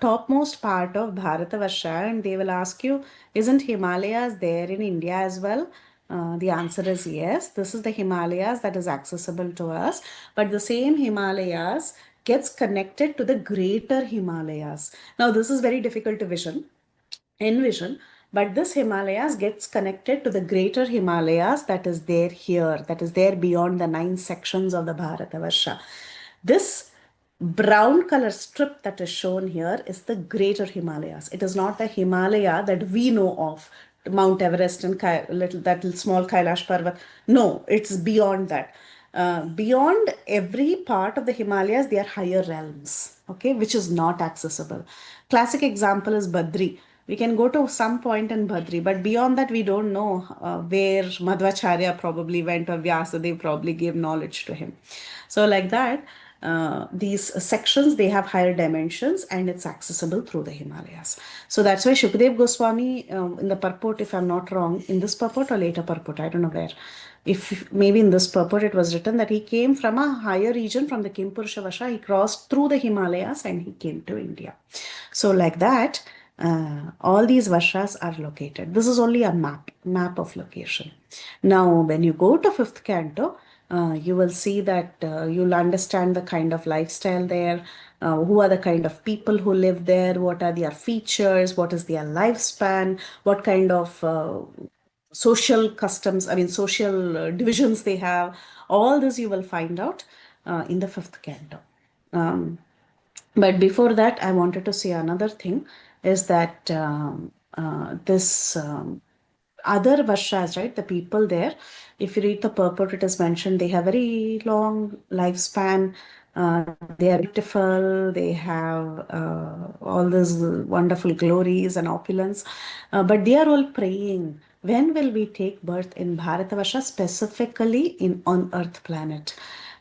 topmost part of Bharatavarsha, and they will ask you, isn't Himalayas there in India as well? The answer is yes. This is the Himalayas that is accessible to us, but the same Himalayas gets connected to the greater Himalayas. Now, this is very difficult to envision, but this Himalayas gets connected to the greater Himalayas that is there here, that is there beyond the 9 sections of the Bharatavarsha. This brown color strip that is shown here is the greater Himalayas. It is not the Himalaya that we know of, Mount Everest and that little small Kailash Parvat. No, it's beyond that. Beyond every part of the Himalayas, there are higher realms, okay, which is not accessible. Classic example is Badri. We can go to some point in Badri, but beyond that, we don't know where Madhvacharya probably went or Vyasadeva probably gave knowledge to him. So like that, these sections, they have higher dimensions and it's accessible through the Himalayas. So that's why Shukdev Goswami in the purport, if I'm not wrong, in this purport or later purport, I don't know where, if maybe in this purport it was written that he came from a higher region, from the Kimpurusha Vasha, he crossed through the Himalayas and he came to India. So like that, all these Vashas are located. This is only a map of location. Now, when you go to 5th canto, you will see that you'll understand the kind of lifestyle there, who are the kind of people who live there, what are their features, what is their lifespan, what kind of social customs, social divisions they have. All this you will find out in the 5th canto. But before that, I wanted to say another thing is that this other Varshas, right, the people there, if you read the purport, it is mentioned they have very long lifespan. They are beautiful. They have all these wonderful glories and opulence. But they are all praying, when will we take birth in Bharatavarsha, specifically on Earth planet?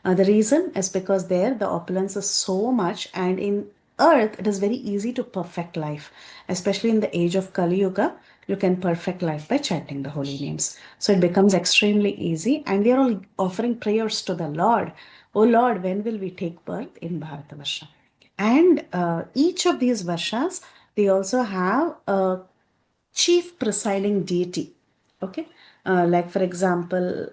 The reason is because there the opulence is so much, and in Earth it is very easy to perfect life, especially in the age of Kali Yuga. You can perfect life by chanting the holy names. So it becomes extremely easy, and they are all offering prayers to the Lord. Oh Lord, when will we take birth in Bharatavarsha? And each of these Varshas, they also have a chief presiding deity. Okay, like for example,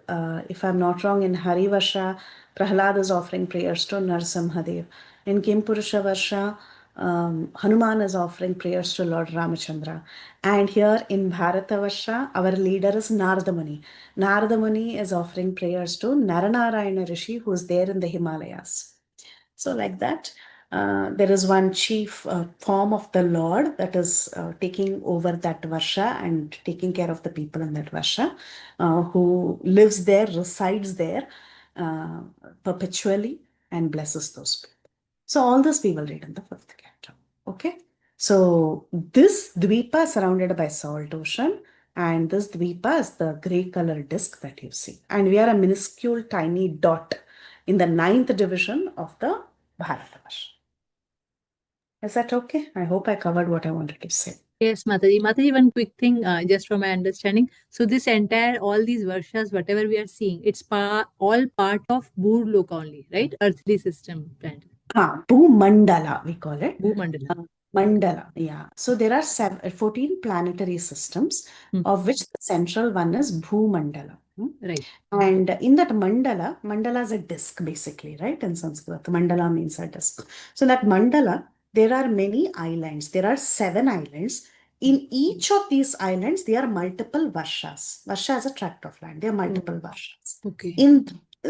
if I'm not wrong, in Hari Varsha, Prahlad is offering prayers to Narsimhadev. In Kimpurusha Varsha, Hanuman is offering prayers to Lord Ramachandra. And here in Bharata Varsha, our leader is Narada Muni. Narada Muni is offering prayers to Naranarayana Rishi, who is there in the Himalayas. So like that, there is one chief form of the Lord that is taking over that Varsha and taking care of the people in that Varsha, who lives there, resides there perpetually and blesses those people. So all this we will read in the 5th canto. Okay. So this Dvipa is surrounded by salt ocean, and this Dvipa is the gray color disk that you see. And we are a minuscule tiny dot in the 9th division of the Bharatavarsha. Is that okay? I hope I covered what I wanted to say. Yes, Mataji. Mataji, one quick thing, just from my understanding. So this entire, all these varshas, whatever we are seeing, it's all part of Bhurloka only, right? Earthly system planet. Bhumandala, we call it. Bhumandala. Mandala, yeah. So there are 14 planetary systems, of which the central one is Bhumandala. Right. And in that mandala is a disk basically, right? In Sanskrit, mandala means a disk. So in that mandala, there are many islands. There are 7 islands. In each of these islands, there are multiple varshas. Varsha is a tract of land. There are multiple varshas. Okay.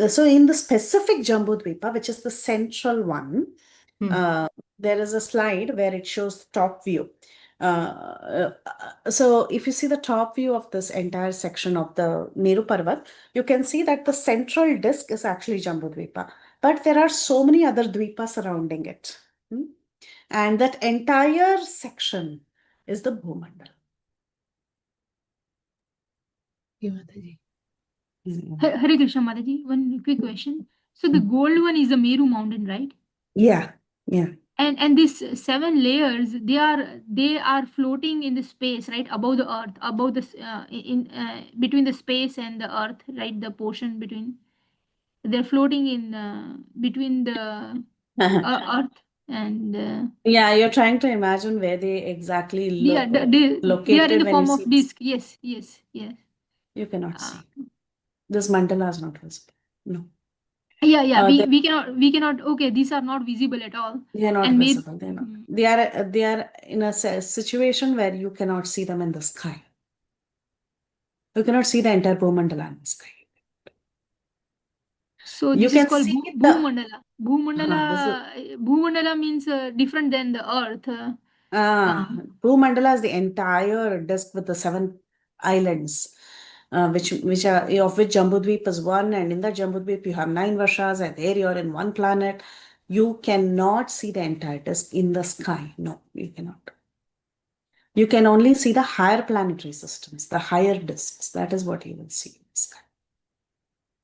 So in the specific Jambudvipa, which is the central one, there is a slide where it shows the top view. So if you see the top view of this entire section of the Meru Parvat, you can see that the central disk is actually Jambudvipa, but there are so many other dvipas surrounding it. And that entire section is the Bhumandal. Hare Krishna, Mataji. One quick question. So the gold one is the Meru mountain, right? Yeah. And these 7 layers, they are floating in the space, right, above the earth, above the between the space and the earth, right, the portion between. They're floating in between the earth and. Yeah, you're trying to imagine where they exactly they are located in the when you form of see disc. Yes. You cannot see. This mandala is not visible. No. Yeah. We cannot. Okay, these are not visible at all. They are not visible. They're not. They are in a situation where you cannot see them in the sky. You cannot see the entire Bhumandala in the sky. So you this can is called see Bhumandala. Bhumandala means different than the earth. Bhumandala is the entire disk with the 7 islands. Which are of which Jambudvip is one, and in that Jambudvip you have 9 varshas, and there you are in one planet. You cannot see the entire disk in the sky. No, you cannot. You can only see the higher planetary systems, the higher disks. That is what you will see in the sky.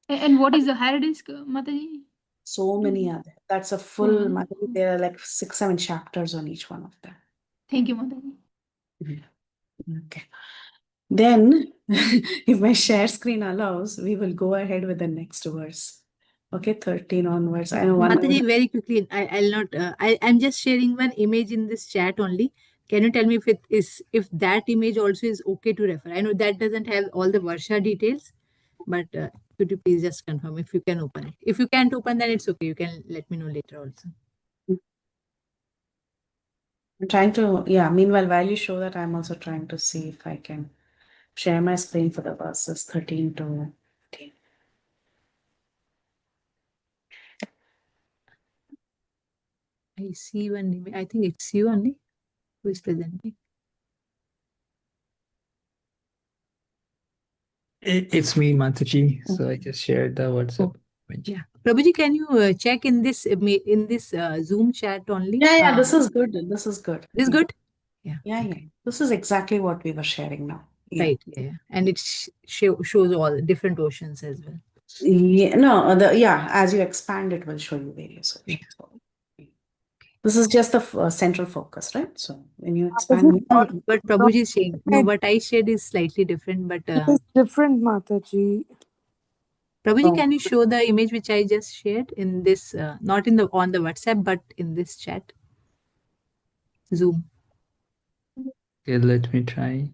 And what is the higher disk, Mataji? So many are there. That's a full Mataji. There are like 6-7 chapters on each one of them. Thank you, Mataji. Okay. Then, if my share screen allows, we will go ahead with the next verse. Okay, 13 onwards. I know Mataji, very quickly, I'll not. I'm just sharing one image in this chat only. Can you tell me if that image also is okay to refer? I know that doesn't have all the Varsha details, but could you please just confirm if you can open it? If you can't open, then it's okay. You can let me know later also. I'm trying to, meanwhile, while you show that, I'm also trying to see if I can share my screen for the verses 13 to 15. I see one image. I think it's you only who is presenting. It's me, Mataji. So I just shared the WhatsApp. Yeah, Prabhuji, can you check in this Zoom chat only? Yeah, this is good. This is good. This is good? Yeah. This is exactly what we were sharing now. Yeah. Right, yeah. And it shows all different oceans as well. Yeah, no, as you expand, it will show you various oceans. This is just the central focus, right? So when you expand, but Prabhuji is saying, no, what I shared is slightly different, but it is different, Mataji. Prabhuji, can you show the image which I just shared in this, not on the WhatsApp, but in this chat? Zoom. Okay, let me try.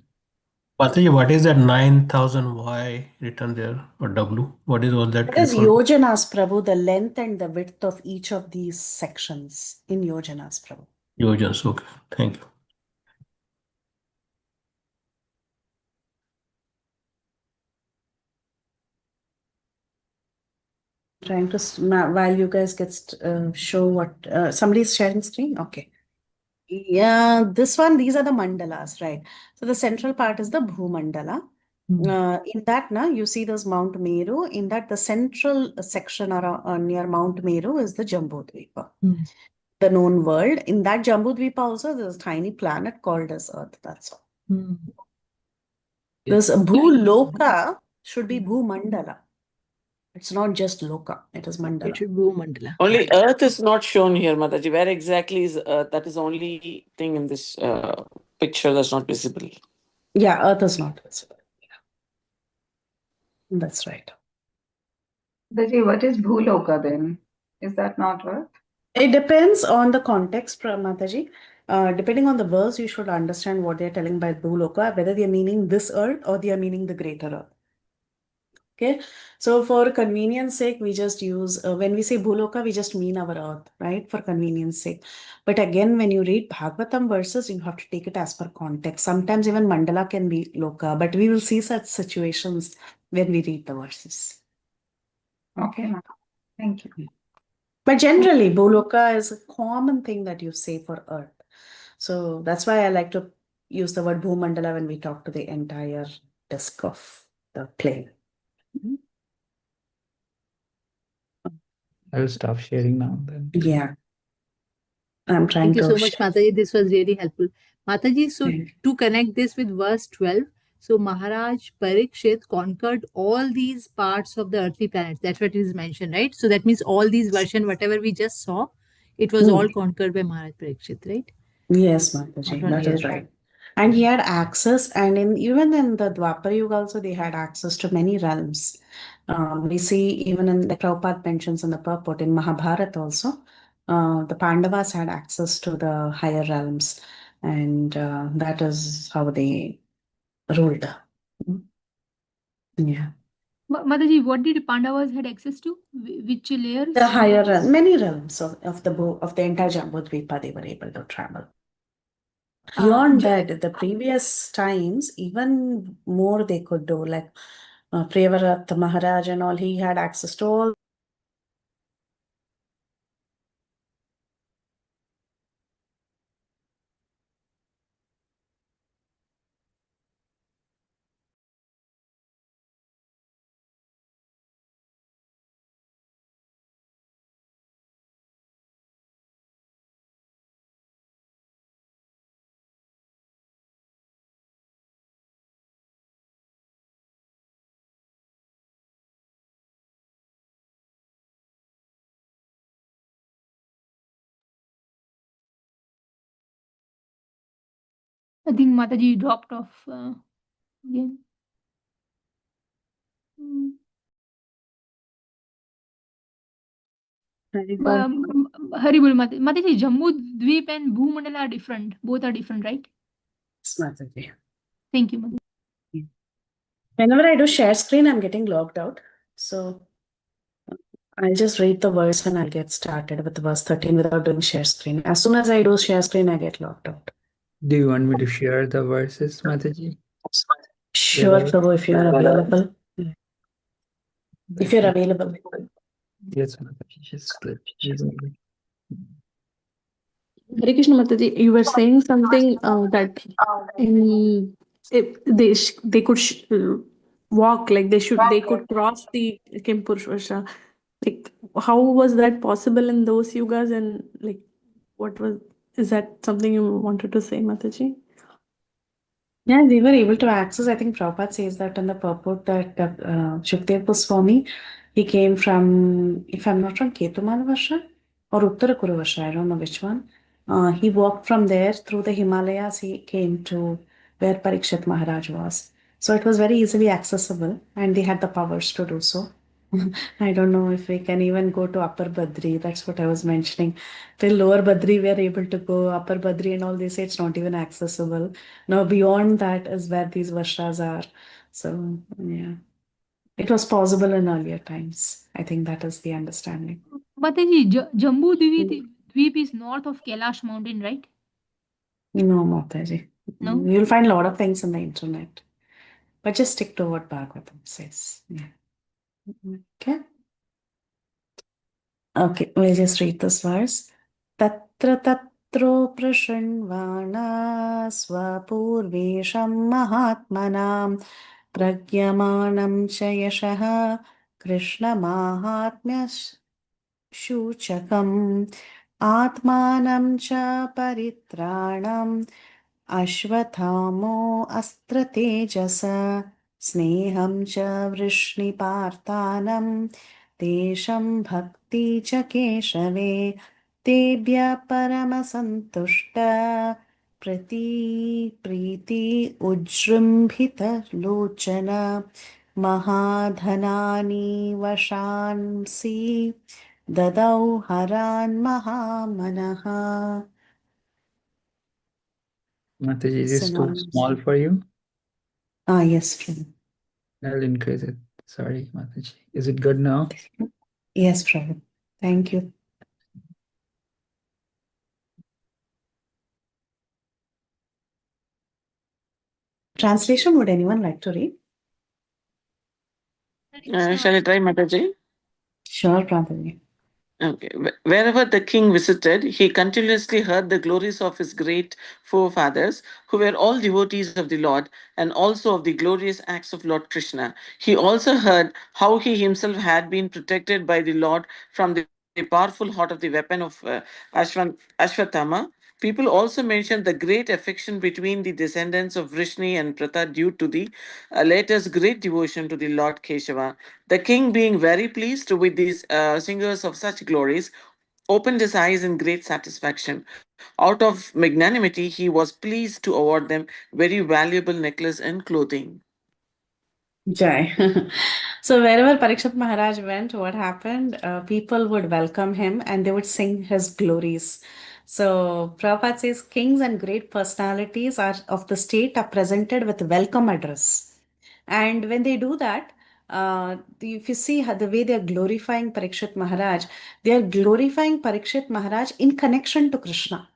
Mataji, what is that 9,000 Y written there or W? What is all that? It is yojanas, Prabhu, the length and the width of each of these sections in yojanas, Prabhu. Yojanas, okay. Thank you. Trying to, while you guys get show what, somebody's sharing screen? Okay. Yeah, these are the mandalas, right? So the central part is the Bhumandala. In that, you see this Mount Meru. In that, the central section near Mount Meru is the Jambudvipa, the known world. In that Jambudvipa also, there's a tiny planet called as Earth. That's all. This Bhuloka should be Bhumandala. It's not just Loka, it is Mandala. It should be Mandala. Only Earth is not shown here, Mataji. Where exactly is Earth? That is the only thing in this picture that's not visible. Yeah, Earth is not visible. Yeah. That's right. Mataji, what is Bhuloka then? Is that not Earth? It depends on the context, Mataji. Depending on the verse, you should understand what they're telling by Bhuloka, whether they're meaning this earth or they are meaning the greater earth. Okay, so for convenience sake, we just use, when we say Bhuloka, we just mean our earth, right? For convenience sake. But again, when you read Bhagavatam verses, you have to take it as per context. Sometimes even Mandala can be Loka, but we will see such situations when we read the verses. Okay, thank you. But generally, Bhuloka is a common thing that you say for earth. So that's why I like to use the word Bhumandala when we talk to the entire disk of the plane. I'll stop sharing now then. Yeah. I'm trying Thank you to so much, share. Mataji. This was really helpful. Mataji, so Thank you. to connect this with verse 12, so Maharaj Parikshit conquered all these parts of the earthly planets. That's what is mentioned, right? So that means all these version, whatever we just saw, it was all conquered by Maharaj Parikshit, right? Yes, Not Mataji, only that is Earth. right. And he had access, and even in the Dwapar Yuga also, they had access to many realms. We see even in the Prabhupada mentions in the purport in Mahabharata also, the Pandavas had access to the higher realms, and that is how they ruled. Yeah. Mataji, what did Pandavas had access to? Which layers? The higher realm, many realms of the entire Jambudvipa, they were able to travel. Beyond that, the previous times, even more they could do. Like Priyavarat Maharaj and all, he had access to all. I think Mataji dropped off again. Haribol Mataji, Jammu Dweep and Bhumandala are different. Both are different, right? Yes, Mataji. Thank you, Mataji. Whenever I do share screen, I'm getting logged out. So I'll just read the verse and I'll get started with verse 13 without doing share screen. As soon as I do share screen, I get logged out. Do you want me to share the verses, Mataji? Sure, Prabhu, if you're available. If you're available. Yes, Mataji, just let me. Hare Krishna Mataji, you were saying something that if they could walk, like they could cross the Kimpurushvasha. Like, how was that possible in those yugas, and like, is that something you wanted to say, Mataji? Yeah, they were able to access. I think Prabhupada says that in the purport that Shukdev Goswami, he came from, if I'm not wrong, Ketumala Varsha or Uttara Kuru Varsha, I don't know which one. He walked from there through the Himalayas, he came to where Parikshit Maharaj was. So it was very easily accessible and they had the powers to do so. I don't know if we can even go to Upper Badri. That's what I was mentioning. Till Lower Badri, we are able to go. Upper Badri and all, they say it's not even accessible. Now, beyond that is where these Varshas are. So, yeah. It was possible in earlier times. I think that is the understanding. Mataji, Jambu Dweep is north of Kailash mountain, right? No, Mataji. No? You'll find a lot of things on the internet. But just stick to what Bhagavatam says. Yeah. Okay. Okay, we'll just read this verse. Tatra tatro prashanvana swapurvesham mahatmanam pragyamanam cha yashaha Krishna mahatmya shuchakam atmanam cha paritranam Ashvathamo astratejasa sneham cha vrishnipartanam tesham bhakti cha keshave tebhya paramasantushta प्रीति उज्जृम्भितलोचन महाधनानि वशांसि ददौ हरान् महामनः. Mataji, is this too Synonyms. small for you? Yes, true. I'll increase it. Sorry, Mataji. Is it good now? Yes, Prabhu. Thank you. Translation, would anyone like to read? Shall I try, Mataji? Sure, Prabhu. Okay. Wherever the king visited, he continuously heard the glories of his great forefathers, who were all devotees of the Lord, and also of the glorious acts of Lord Krishna. He also heard how he himself had been protected by the Lord from the powerful heart of the weapon of Ashwatthama. People also mentioned the great affection between the descendants of Vrishni and Pratha due to the latter's great devotion to the Lord Keshava. The king, being very pleased with these singers of such glories, opened his eyes in great satisfaction. Out of magnanimity, he was pleased to award them very valuable necklace and clothing. Jai. So wherever Parikshit Maharaj went, what happened? People would welcome him and they would sing his glories. So Prabhupada says kings and great personalities of the state are presented with welcome address. And when they do that, if you see the way they are glorifying Parikshit Maharaj, they are glorifying Parikshit Maharaj in connection to Krishna,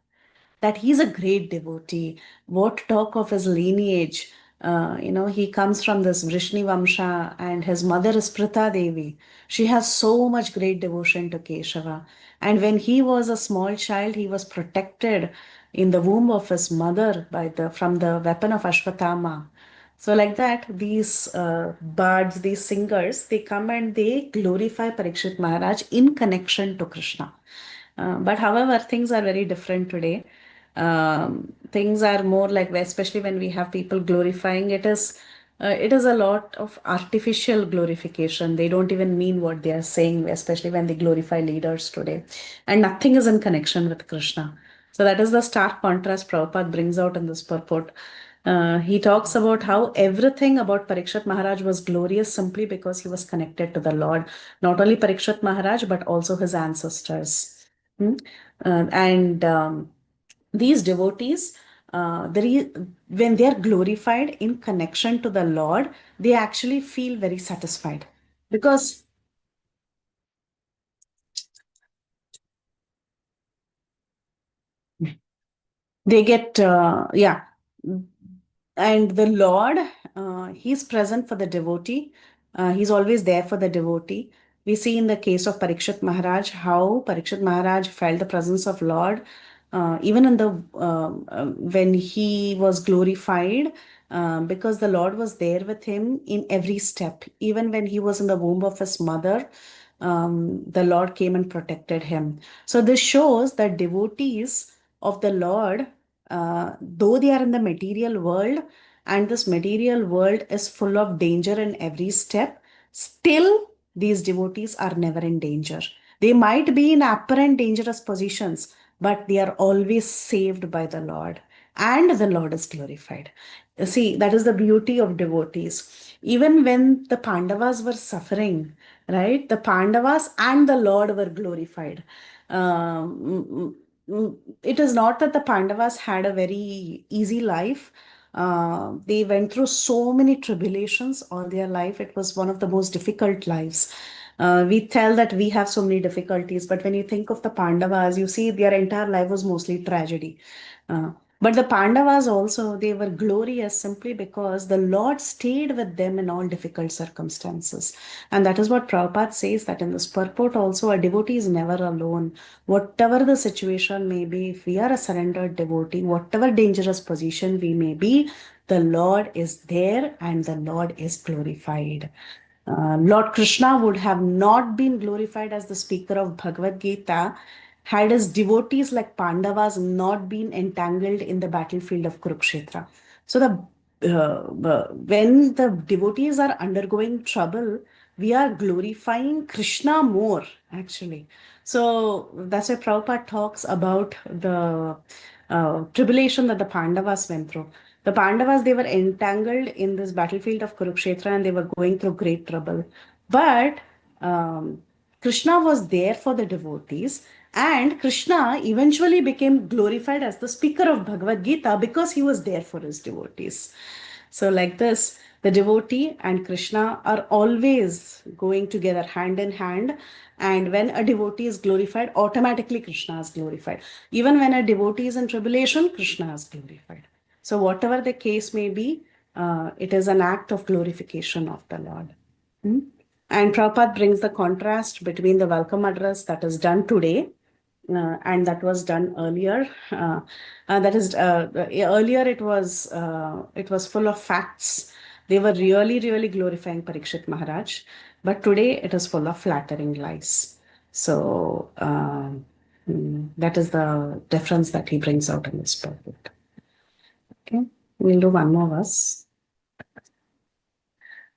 that he's a great devotee. What talk of his lineage? He comes from this Vrishni Vamsha, and his mother is Pritha Devi. She has so much great devotion to Keshava. And when he was a small child, he was protected in the womb of his mother from the weapon of Ashwatthama. So like that, these bards, these singers, they come and they glorify Parikshit Maharaj in connection to Krishna. But however, things are very different today. Things are more like, especially when we have people glorifying, it is a lot of artificial glorification. They don't even mean what they are saying, especially when they glorify leaders today. And nothing is in connection with Krishna. So that is the stark contrast Prabhupada brings out in this purport. He talks about how everything about Parikshit Maharaj was glorious simply because he was connected to the Lord. Not only Parikshit Maharaj, but also his ancestors. And these devotees, when they are glorified in connection to the Lord, they actually feel very satisfied because they get, and the Lord, he's present for the devotee. He's always there for the devotee. We see in the case of Parikshit Maharaj how Parikshit Maharaj felt the presence of Lord even in the when he was glorified, because the Lord was there with him in every step. Even when he was in the womb of his mother, the Lord came and protected him. So this shows that devotees of the Lord, though they are in the material world, and this material world is full of danger in every step, still these devotees are never in danger. They might be in apparent dangerous positions, but they are always saved by the Lord, and the Lord is glorified. See, that is the beauty of devotees. Even when the Pandavas were suffering, right, the Pandavas and the Lord were glorified. It is not that the Pandavas had a very easy life. They went through so many tribulations all their life. It was one of the most difficult lives. We tell that we have so many difficulties, but when you think of the Pandavas, you see their entire life was mostly tragedy. But the Pandavas also, they were glorious simply because the Lord stayed with them in all difficult circumstances. And that is what Prabhupada says, that in this purport also, a devotee is never alone. Whatever the situation may be, if we are a surrendered devotee, whatever dangerous position we may be, the Lord is there and the Lord is glorified. Lord Krishna would have not been glorified as the speaker of Bhagavad Gita had his devotees like Pandavas not been entangled in the battlefield of Kurukshetra. So when the devotees are undergoing trouble, we are glorifying Krishna more, actually. So that's why Prabhupada talks about tribulation that the Pandavas went through. The Pandavas, they were entangled in this battlefield of Kurukshetra and they were going through great trouble. But Krishna was there for the devotees, and Krishna eventually became glorified as the speaker of Bhagavad Gita because he was there for his devotees. So, like this, the devotee and Krishna are always going together hand in hand. And when a devotee is glorified, automatically Krishna is glorified. Even when a devotee is in tribulation, Krishna is glorified. So, whatever the case may be, it is an act of glorification of the Lord. And Prabhupada brings the contrast between the welcome address that is done today and that was done earlier. Earlier it was full of facts. They were really glorifying Parikshit Maharaj, but today it is full of flattering lies. So that is the difference that he brings out in this book. Okay, we'll do one more verse.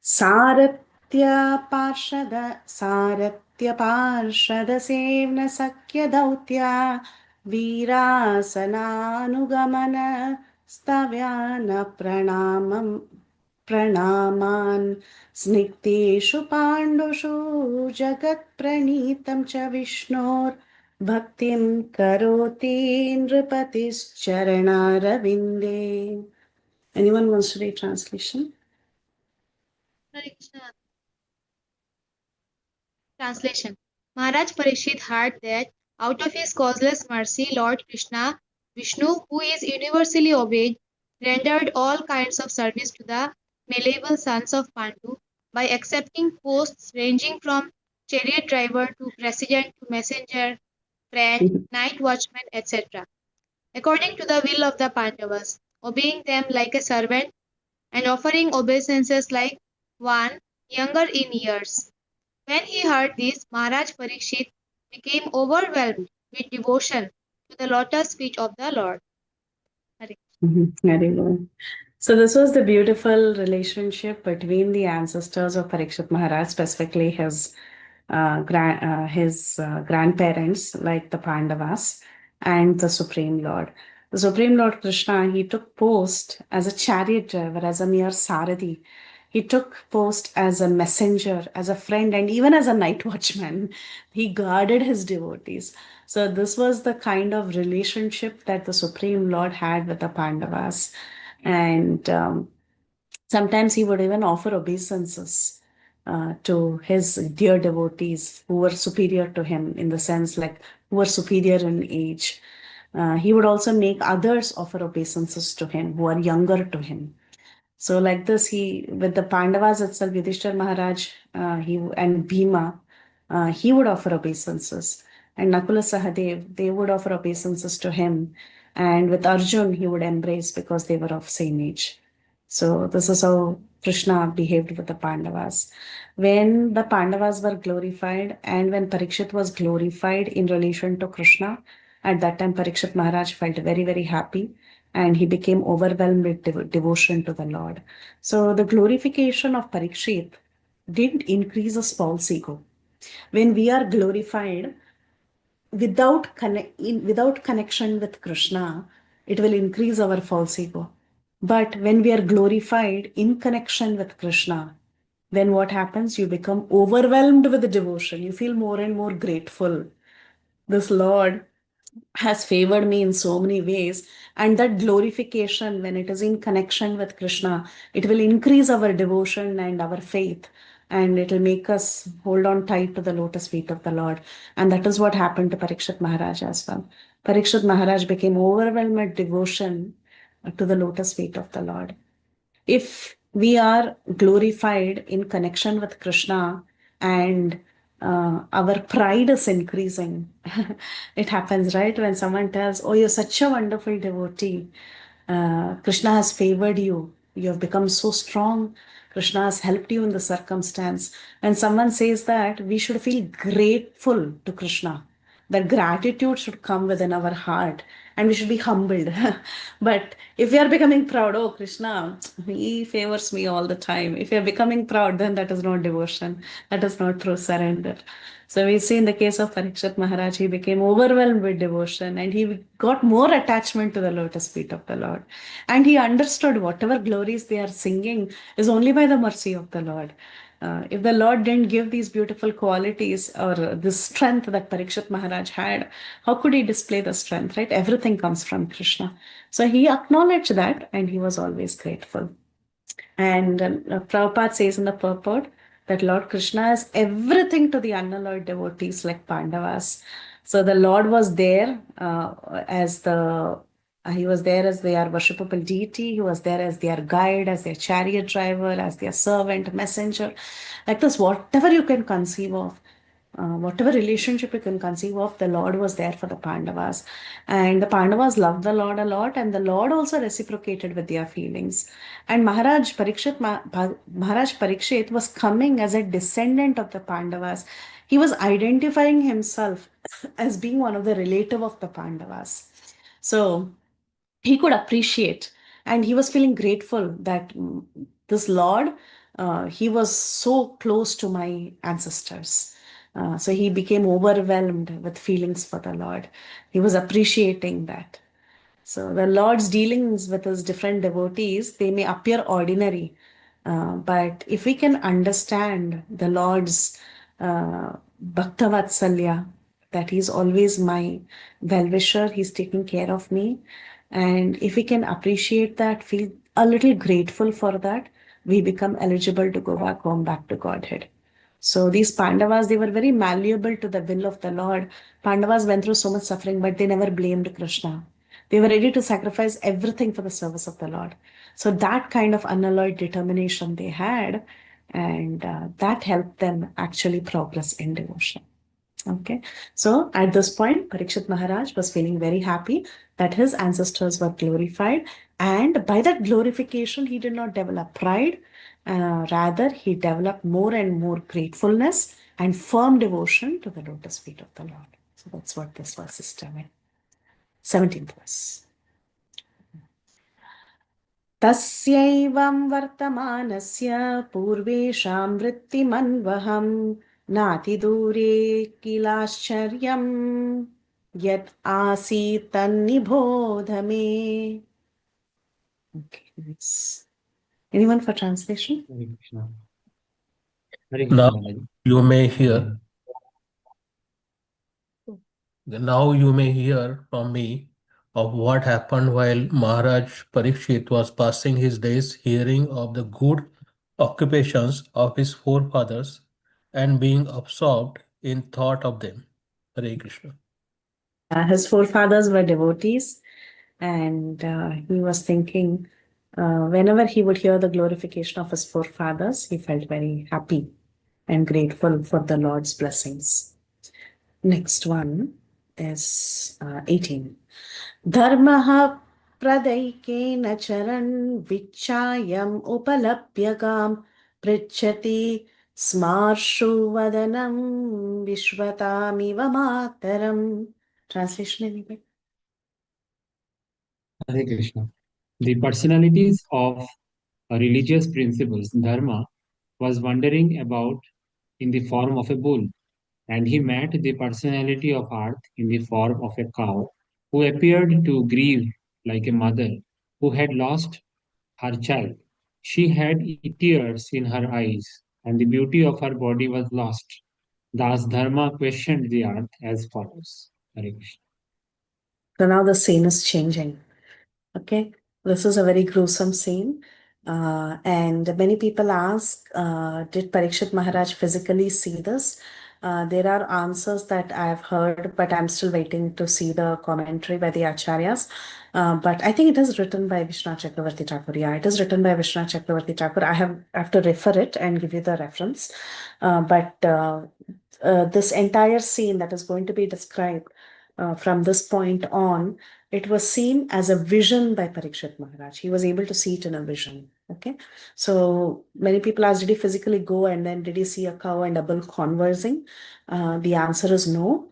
Saratya Parshada Sevna Sakya Dautya Virasananugamana Stavyana Pranaman Snikteshu Pandushu Jagat Pranitam Cha Vishnor Bhaktim Karoti Nripatis Charana Ravinde. Anyone wants to read translation? Hare Krishna. Translation. Maharaj Parikshit heard that out of his causeless mercy, Lord Krishna, Vishnu, who is universally obeyed, rendered all kinds of service to the malleable sons of Pandu by accepting posts ranging from chariot driver to president to messenger, friend, night watchman, etc., according to the will of the Pandavas, obeying them like a servant and offering obeisances like one younger in years. When he heard this, Maharaj Parikshit became overwhelmed with devotion to the lotus feet of the Lord. Very good. So this was the beautiful relationship between the ancestors of Parikshit Maharaj, specifically his grandparents, like the Pandavas, and the Supreme Lord. The Supreme Lord Krishna, he took post as a chariot driver, as a mere Sarati. He took post as a messenger, as a friend, and even as a night watchman. He guarded his devotees. So this was the kind of relationship that the Supreme Lord had with the Pandavas. And sometimes he would even offer obeisances to his dear devotees who were superior to him, in the sense like who were superior in age. He would also make others offer obeisances to him who are younger to him. So like this, with the Pandavas itself, Yudhishthir Maharaj and Bhima, he would offer obeisances. And Nakula Sahadev, they would offer obeisances to him. And with Arjun, he would embrace because they were of same age. So this is how Krishna behaved with the Pandavas. When the Pandavas were glorified and when Parikshit was glorified in relation to Krishna, at that time Parikshit Maharaj felt very happy and he became overwhelmed with devotion to the Lord. So the glorification of Parikshit didn't increase his false ego. When we are glorified without connection with Krishna, it will increase our false ego. But when we are glorified in connection with Krishna, then what happens? You become overwhelmed with devotion. You feel more and more grateful. This Lord has favored me in so many ways. And that glorification, when it is in connection with Krishna, it will increase our devotion and our faith. And it will make us hold on tight to the lotus feet of the Lord. And that is what happened to Parikshit Maharaj as well. Parikshit Maharaj became overwhelmed with devotion to the lotus feet of the Lord. If we are glorified in connection with Krishna and our pride is increasing, it happens, right? When someone tells, oh, you're such a wonderful devotee, Krishna has favored you, you have become so strong, Krishna has helped you in the circumstance. When someone says that, we should feel grateful to Krishna that gratitude should come within our heart and we should be humbled. But if we are becoming proud, oh Krishna, he favors me all the time. If we are becoming proud, then that is not devotion. That is not true surrender. So we see in the case of Parikshit Maharaj, he became overwhelmed with devotion and he got more attachment to the lotus feet of the Lord. And he understood whatever glories they are singing is only by the mercy of the Lord. If the Lord didn't give these beautiful qualities or this strength that Parikshit Maharaj had, how could he display the strength, right? Everything comes from Krishna. So he acknowledged that and he was always grateful. And Prabhupada says in the purport that Lord Krishna is everything to the unalloyed devotees like Pandavas. So the Lord was there as the he was there as their worshipable deity. He was there as their guide, as their chariot driver, as their servant, messenger. Like this, whatever you can conceive of, whatever relationship you can conceive of, the Lord was there for the Pandavas. And the Pandavas loved the Lord a lot, and the Lord also reciprocated with their feelings. And Maharaj Parikshit was coming as a descendant of the Pandavas. He was identifying himself as being one of the relative of the Pandavas. So he could appreciate and he was feeling grateful that this Lord, he was so close to my ancestors. So he became overwhelmed with feelings for the Lord. He was appreciating that. So the Lord's dealings with his different devotees, they may appear ordinary, but if we can understand the Lord's Bhaktavatsalya, that he's always my well-wisher, he's taking care of me, and if we can appreciate that, feel a little grateful for that, we become eligible to go back home, back to Godhead. So these Pandavas, they were very malleable to the will of the Lord. Pandavas went through so much suffering, but they never blamed Krishna. They were ready to sacrifice everything for the service of the Lord. So that kind of unalloyed determination they had, and that helped them actually progress in devotion. Okay, so at this point, Parikshit Maharaj was feeling very happy that his ancestors were glorified, and by that glorification, he did not develop pride. Rather, he developed more and more gratefulness and firm devotion to the lotus feet of the Lord. So that's what this verse is telling. 17th verse. तस्यैवं वर्तमानस्य पूर्वेषां वृत्तिमन्वहं नातिदूरे किलाश्चर्यं यत् आसीत् तन्निबोध मे. Okay, nice. Anyone for translation? Hare Krishna. Hare Krishna, Now Mataji. you may hear. Now you may hear from me of what happened while Maharaj Parikshit was passing his days hearing of the good occupations of his forefathers and being absorbed in thought of them. Hare Krishna. His forefathers were devotees, and he was thinking whenever he would hear the glorification of his forefathers, he felt very happy and grateful for the Lord's blessings. Next one is 18. Dharmaha pradaikena charan vichayam upalapyagam prichati smarshu vadanam vishvatamiva mataram. Translation anybody? Hare Krishna. The personalities of religious principles, Dharma, was wandering about in the form of a bull, and he met the personality of Earth in the form of a cow, who appeared to grieve like a mother who had lost her child. She had tears in her eyes, and the beauty of her body was lost. Thus, Dharma questioned the earth as follows. Hare Krishna. So now the scene is changing. Okay, this is a very gruesome scene. And many people ask, did Parikshit Maharaj physically see this? There are answers that I've heard, but I'm still waiting to see the commentary by the Acharyas. But I think it is written by Vishwanath Chakravarti Thakur. Yeah, it is written by Vishwanath Chakravarti Thakur. I have to refer it and give you the reference. But this entire scene that is going to be described from this point on, it was seen as a vision by Parikshit Maharaj. He was able to see it in a vision. Okay, so many people ask, did he physically go and then did he see a cow and a bull conversing? The answer is no.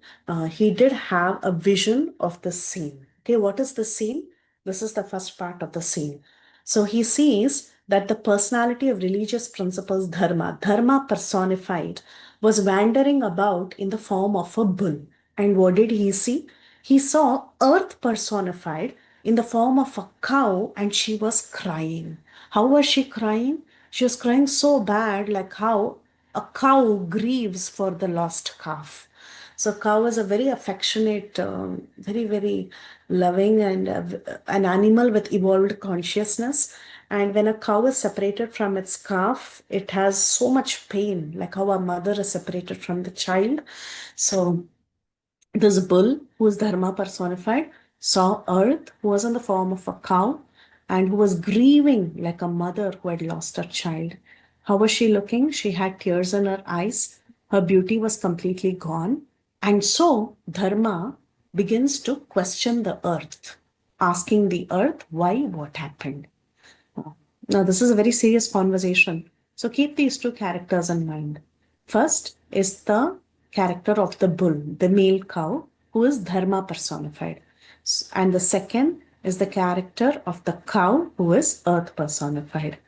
He did have a vision of the scene. Okay, what is the scene? This is the first part of the scene. So he sees that the personality of religious principles, dharma personified, was wandering about in the form of a bull. And what did he see? He saw earth personified in the form of a cow, and she was crying. How was she crying? She was crying so bad, like how a cow grieves for the lost calf. So cow is a very affectionate, very, very loving and an animal with evolved consciousness. And when a cow is separated from its calf, it has so much pain, like how a mother is separated from the child. So this bull, who is Dharma personified, saw Earth, who was in the form of a cow, and who was grieving like a mother who had lost her child. How was she looking? She had tears in her eyes. Her beauty was completely gone. And so Dharma begins to question the earth, asking the earth why, what happened. Now, this is a very serious conversation. So keep these two characters in mind. First is the character of the bull, the male cow, who is Dharma personified. And the second is the character of the cow, who is Earth personified.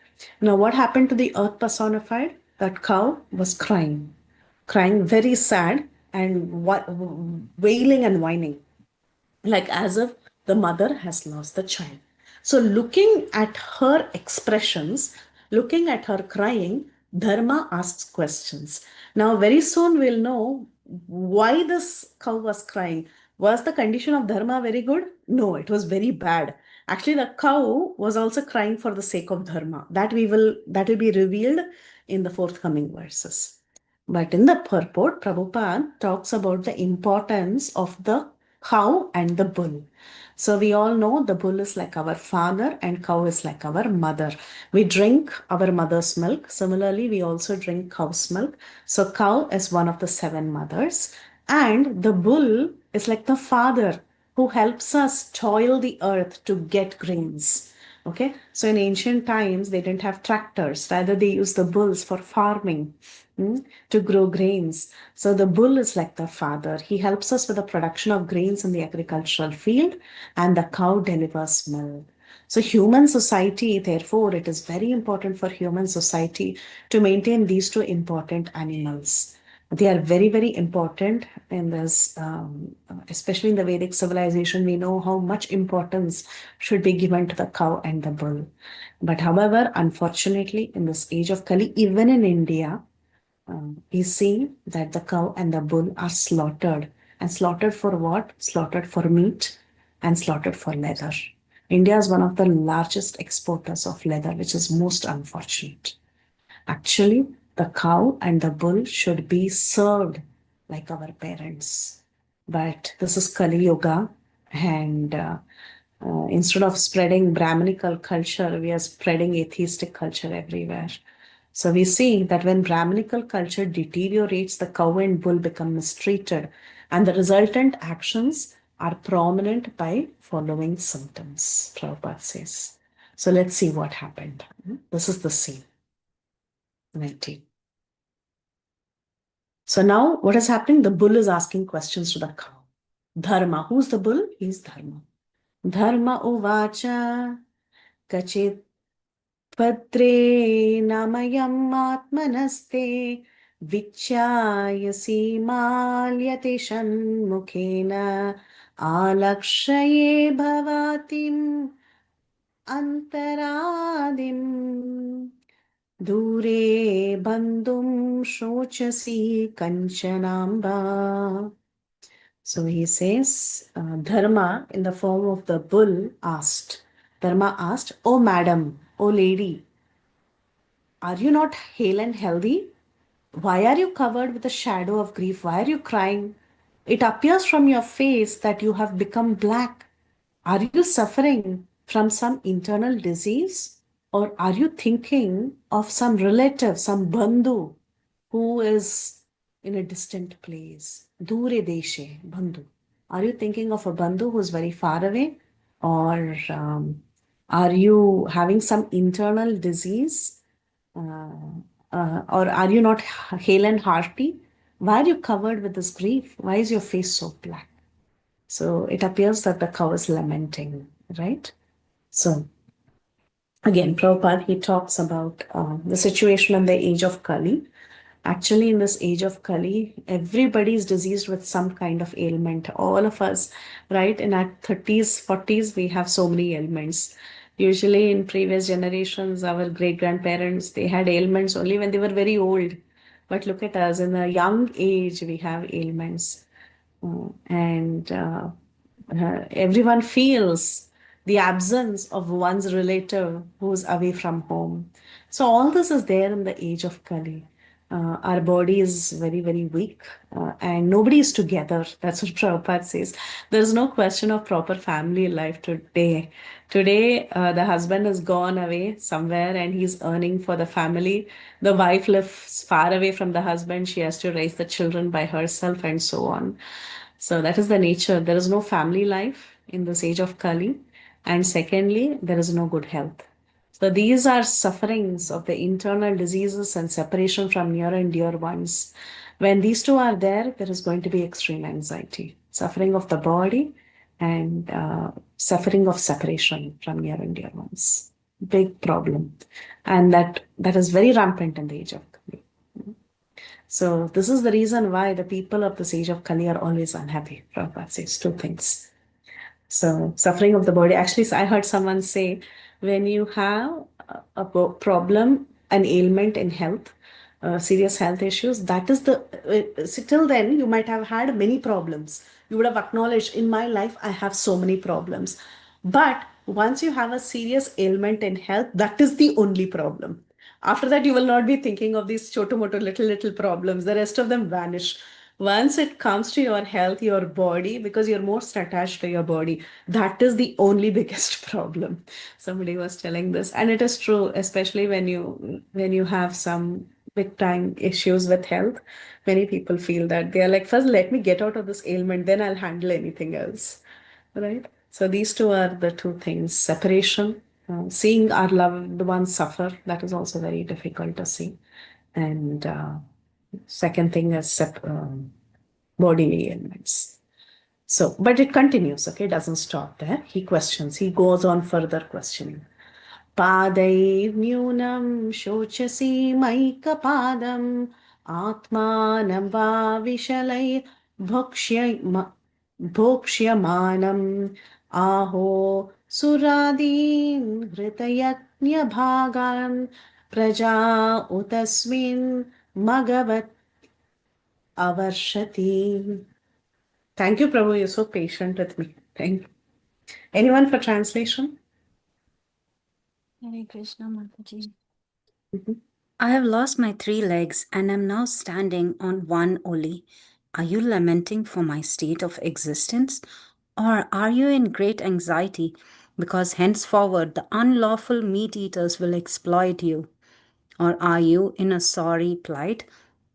Now, what happened to the Earth personified? That cow was crying very sad and wailing and whining, like as if the mother has lost the child. So, looking at her expressions, looking at her crying, Dharma asks questions. Now, very soon we'll know why this cow was crying. Was the condition of Dharma very good? No, it was very bad. Actually, the cow was also crying for the sake of Dharma. That will be revealed in the forthcoming verses. But in the purport, Prabhupada talks about the importance of the cow and the bull. So we all know the bull is like our father and cow is like our mother. We drink our mother's milk. Similarly, we also drink cow's milk. So cow is one of the seven mothers, and the bull is like the father who helps us toil the earth to get grains. Okay, so in ancient times, they didn't have tractors. Rather, they used the bulls for farming, to grow grains. So the bull is like the father. He helps us with the production of grains in the agricultural field, and the cow delivers milk. So human society, therefore, it is very important for human society to maintain these two important animals. They are very, very important in this, especially in the Vedic civilization. We know how much importance should be given to the cow and the bull. But however, unfortunately, in this age of Kali, even in India, we see that the cow and the bull are slaughtered. And slaughtered for what? Slaughtered for meat and slaughtered for leather. India is one of the largest exporters of leather, which is most unfortunate. Actually, the cow and the bull should be served like our parents. But this is Kali Yuga, and instead of spreading Brahminical culture, we are spreading atheistic culture everywhere. So we see that when Brahminical culture deteriorates, the cow and bull become mistreated, and the resultant actions are prominent by following symptoms, Prabhupada says. So let's see what happened. This is the scene. 19. So now what is happening? The bull is asking questions to the cow. Dharma. Who's the bull? He's Dharma. Dharma uvacha kachit patre namayam atmanaste vichayasi malyate shanmukhena alakshaye bhavatim antaradim Dure bandum shochasi kanchanamba. So he says, Dharma in the form of the bull asked. Dharma asked, "Oh madam, oh lady, are you not hale and healthy? Why are you covered with the shadow of grief? Why are you crying? It appears from your face that you have become black. Are you suffering from some internal disease? Or are you thinking of some relative, some bandhu who is in a distant place? Dure deshe, bandhu. Are you thinking of a bandhu who is very far away? Or Are you having some internal disease? Or are you not hale and hearty? Why are you covered with this grief? Why is your face so black? So it appears that the cow is lamenting, right? So again, Prabhupada, he talks about the situation in the age of Kali. Actually, in this age of Kali, everybody is diseased with some kind of ailment. All of us, right? In our 30s, 40s, we have so many ailments. Usually, in previous generations, our great grandparents, they had ailments only when they were very old. But look at us, in a young age, we have ailments. And everyone feels the absence of one's relative who's away from home. So all this is there in the age of Kali. Our body is very, very weak, and nobody is together. That's what Prabhupada says. There is no question of proper family life today. Today, the husband has gone away somewhere and he's earning for the family. The wife lives far away from the husband. She has to raise the children by herself and so on. So that is the nature. There is no family life in this age of Kali. And secondly, there is no good health. So these are sufferings of the internal diseases and separation from near and dear ones. When these two are there, there is going to be extreme anxiety, suffering of the body and suffering of separation from near and dear ones. Big problem. And that is very rampant in the age of Kali. So this is the reason why the people of this age of Kali are always unhappy. Prabhupada says two things. So suffering of the body. Actually, I heard someone say, when you have a problem, an ailment in health, serious health issues, that is till then you might have had many problems. You would have acknowledged, in my life, I have so many problems. But once you have a serious ailment in health, that is the only problem. After that, you will not be thinking of these choto-moto little problems. The rest of them vanish. Once it comes to your health, your body, because you're most attached to your body, that is the only biggest problem. Somebody was telling this, and it is true, especially when you have some big time issues with health. Many people feel that they are like, first let me get out of this ailment, then I'll handle anything else, right? So these two are the two things: separation, seeing our loved ones suffer. That is also very difficult to see, and second thing is body ailments. So, but it continues, okay, it doesn't stop there. He questions, he goes on further questioning. पादैर्न्यूनं शोचसि मैकपादम् आत्मानं वा भोक्ष्यमानम् आहो सुरादीन् हृतयज्ञभागान् प्रजा उतस्मिन् मगवत् avarshati. Thank you, Prabhu. You're so patient with me. Thank you. Anyone for translation? Hare Krishna, Mataji. Mhm. I have lost my 3 legs and am now standing on one only. Are you lamenting for my state of existence? Or are you in great anxiety because henceforward the unlawful meat eaters will exploit you? Or are you in a sorry plight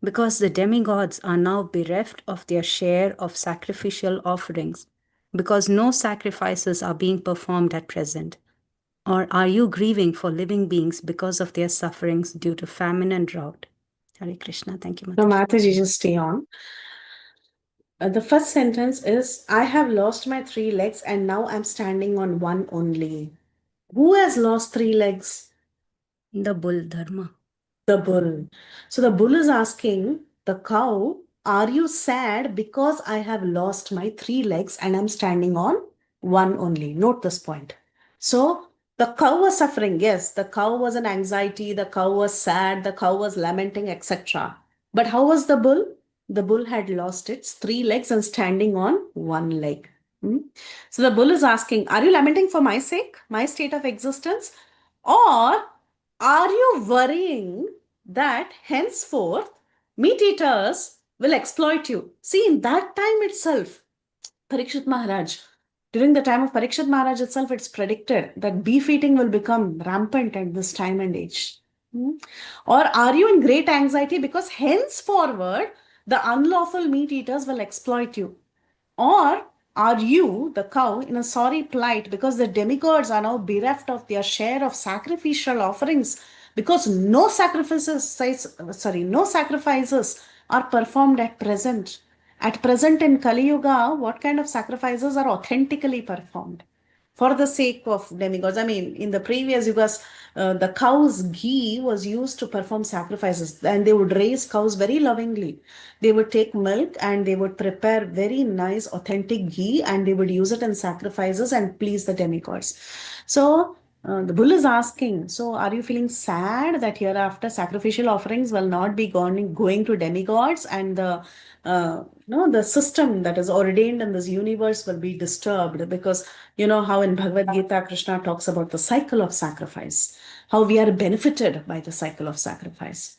because the demigods are now bereft of their share of sacrificial offerings, because no sacrifices are being performed at present? Or are you grieving for living beings because of their sufferings due to famine and drought? Hare Krishna. Thank you, So, Mataji. Mataji, just stay on. The first sentence is, I have lost my 3 legs and now I'm standing on one only. Who has lost 3 legs? The bull Dharma. The bull. So the bull is asking the cow, are you sad because I have lost my 3 legs and I'm standing on one only? Note this point. So the cow was suffering. Yes, the cow was in anxiety. The cow was sad. The cow was lamenting, etc. But how was the bull? The bull had lost its 3 legs and standing on one leg. So the bull is asking, are you lamenting for my sake, my state of existence? Or are you worrying that henceforth meat eaters will exploit you? See, in that time itself, Parikshit Maharaj, during the time of Parikshit Maharaj itself, it's predicted that beef eating will become rampant at this time and age. Or are you in great anxiety because henceforward the unlawful meat eaters will exploit you? Or Are you, the cow, in a sorry plight because the demigods are now bereft of their share of sacrificial offerings because no sacrifices are performed at present. At present in Kali Yuga, what kind of sacrifices are authentically performed? For the sake of demigods. I mean, in the previous yugas, the cow's ghee was used to perform sacrifices, and they would raise cows very lovingly. They would take milk and they would prepare very nice, authentic ghee, and they would use it in sacrifices and please the demigods. So, the bull is asking, so are you feeling sad that hereafter sacrificial offerings will not be going to demigods, and the system that is ordained in this universe will be disturbed? Because you know how in Bhagavad Gita, Krishna talks about the cycle of sacrifice, how we are benefited by the cycle of sacrifice.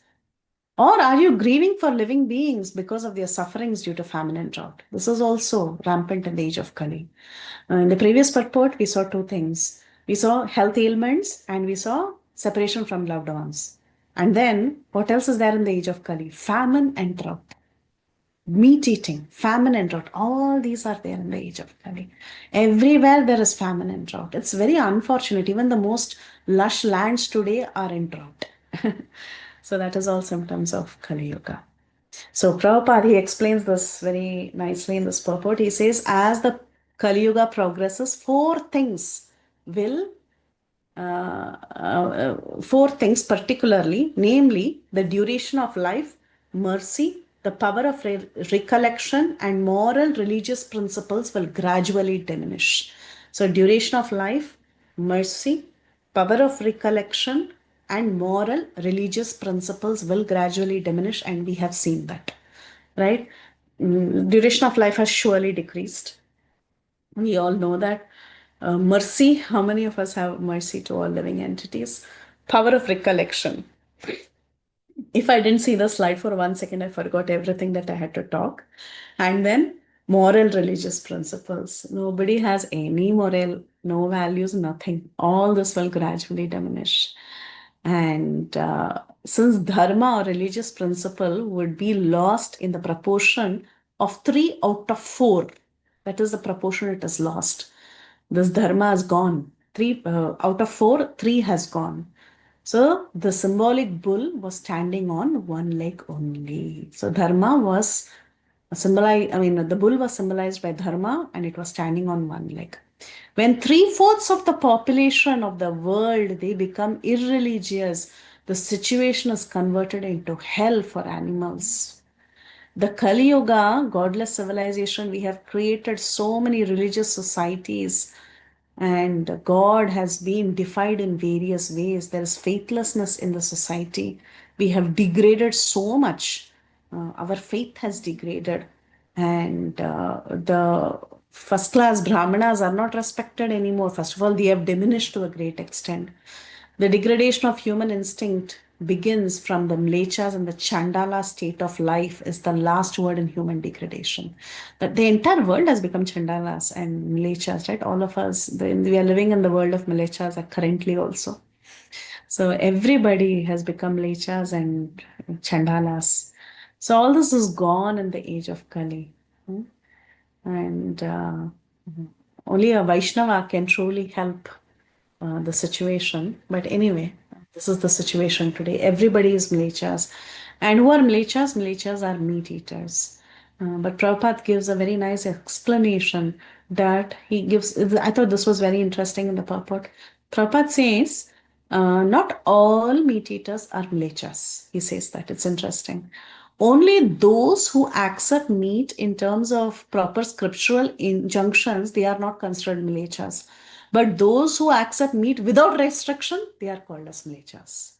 Or are you grieving for living beings because of their sufferings due to famine and drought? This is also rampant in the age of Kali. In the previous purport, we saw two things. We saw health ailments and we saw separation from loved ones. And then, what else is there in the age of Kali? Famine and drought. Meat eating, famine and drought, all these are there in the age of Kali. Everywhere there is famine and drought. It's very unfortunate. Even the most lush lands today are in drought. So that is all symptoms of Kali Yuga. So Prabhupada, he explains this very nicely in this purport. He says, as the Kali Yuga progresses, four things particularly, namely the duration of life, mercy, the power of recollection, and moral religious principles will gradually diminish. So duration of life, mercy, power of recollection, and moral religious principles will gradually diminish, and we have seen that, right? Duration of life has surely decreased. We all know that. Mercy, how many of us have mercy to all living entities? Power of recollection. If I didn't see the slide for 1 second, I forgot everything that I had to talk. And then moral religious principles. Nobody has any moral, no values, nothing. All this will gradually diminish. And since dharma or religious principle would be lost in the proportion of 3 out of 4, that is the proportion it is lost. This dharma has gone. 3 out of 4, 3 has gone. So the symbolic bull was standing on one leg only. So dharma was symbolized, the bull was symbolized by dharma and it was standing on one leg. When 3/4 of the population of the world, they become irreligious, the situation is converted into hell for animals. The Kali Yuga, godless civilization, we have created so many religious societies and God has been defied in various ways. There is faithlessness in the society. We have degraded so much. Our faith has degraded, and the first class Brahmanas are not respected anymore. First of all, they have diminished to a great extent. The degradation of human instinct begins from the mlechas, and the chandala state of life is the last word in human degradation. That the entire world has become chandalas and mlechas, right? All of us, we are living in the world of mlechas currently also. So everybody has become mlechas and chandalas. So all this is gone in the age of Kali. And only a Vaishnava can truly help the situation. But anyway, this is the situation today. Everybody is mlechas. And who are mlechas? Mlechas are meat eaters. But Prabhupada gives a very nice explanation that he gives. I thought this was very interesting in the purport. Prabhupada says, not all meat eaters are mlechas. He says that. It's interesting. Only those who accept meat in terms of proper scriptural injunctions, they are not considered mlechas. But those who accept meat without restriction, they are called as mlechas.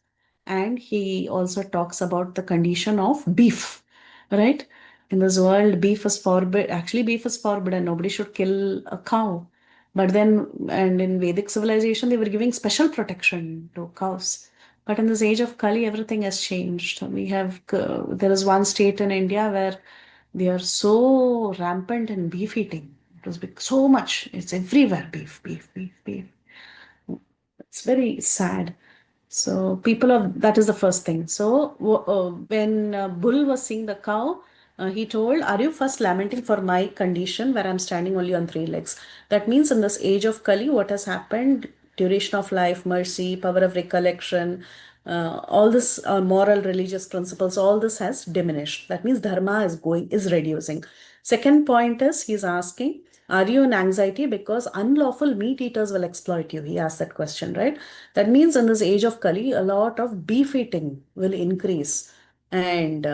And he also talks about the condition of beef, right? In this world, beef is forbidden. Actually, beef is forbidden. Nobody should kill a cow. But then, and in Vedic civilization, they were giving special protection to cows. But in this age of Kali, everything has changed. There is one state in India where they are so rampant in beef eating. It was so much. It's everywhere. Beef, beef, beef, beef. It's very sad. So that is the first thing. So when Bull was seeing the cow, He told, are you first lamenting for my condition where I'm standing only on 3 legs? That means in this age of Kali, what has happened, duration of life, mercy, power of recollection, all this moral, religious principles, all this has diminished. That means dharma is reducing. Second point is he's asking, are you in anxiety because unlawful meat eaters will exploit you? He asked that question, right? That means in this age of Kali, a lot of beef eating will increase. And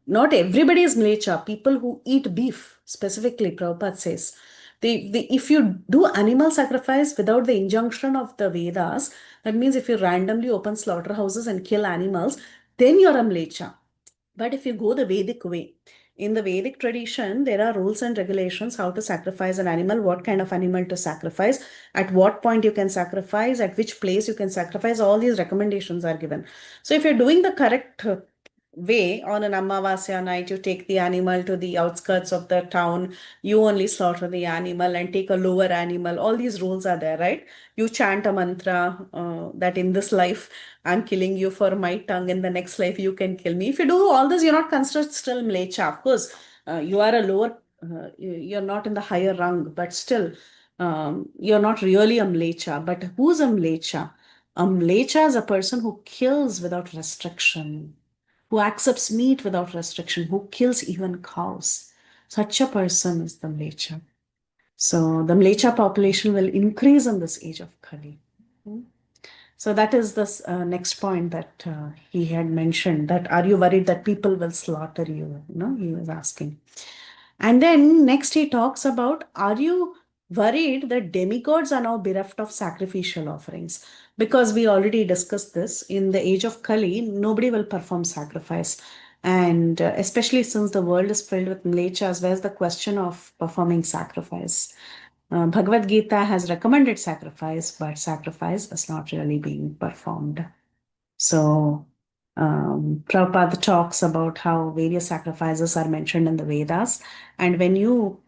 not everybody is mlecha. People who eat beef, specifically, Prabhupada says, if you do animal sacrifice without the injunction of the Vedas, that means if you randomly open slaughterhouses and kill animals, then you're a mlecha. But if you go the Vedic way, in the Vedic tradition, there are rules and regulations how to sacrifice an animal, what kind of animal to sacrifice, at what point you can sacrifice, at which place you can sacrifice. All these recommendations are given. So if you're doing the correct way on an Amavasya night, you take the animal to the outskirts of the town, you only slaughter the animal and take a lower animal. All these rules are there, right? You chant a mantra that in this life, I'm killing you for my tongue. In the next life, you can kill me. If you do all this, you're not considered still mlecha. Of course, you are a lower, you're not in the higher rung, but still, you're not really a mlecha. But who's a mlecha? A mlecha is a person who kills without restriction, who accepts meat without restriction, who kills even cows. Such a person is the mlecha. So the mlecha population will increase in this age of Kali. So that is this next point that he had mentioned, that are you worried that people will slaughter you? He was asking. And then next he talks about, are you worried that demigods are now bereft of sacrificial offerings? Because we already discussed this, in the age of Kali, nobody will perform sacrifice. And especially since the world is filled with mlechas, where's the question of performing sacrifice? Bhagavad Gita has recommended sacrifice, but sacrifice is not really being performed. So Prabhupada talks about how various sacrifices are mentioned in the Vedas. And when you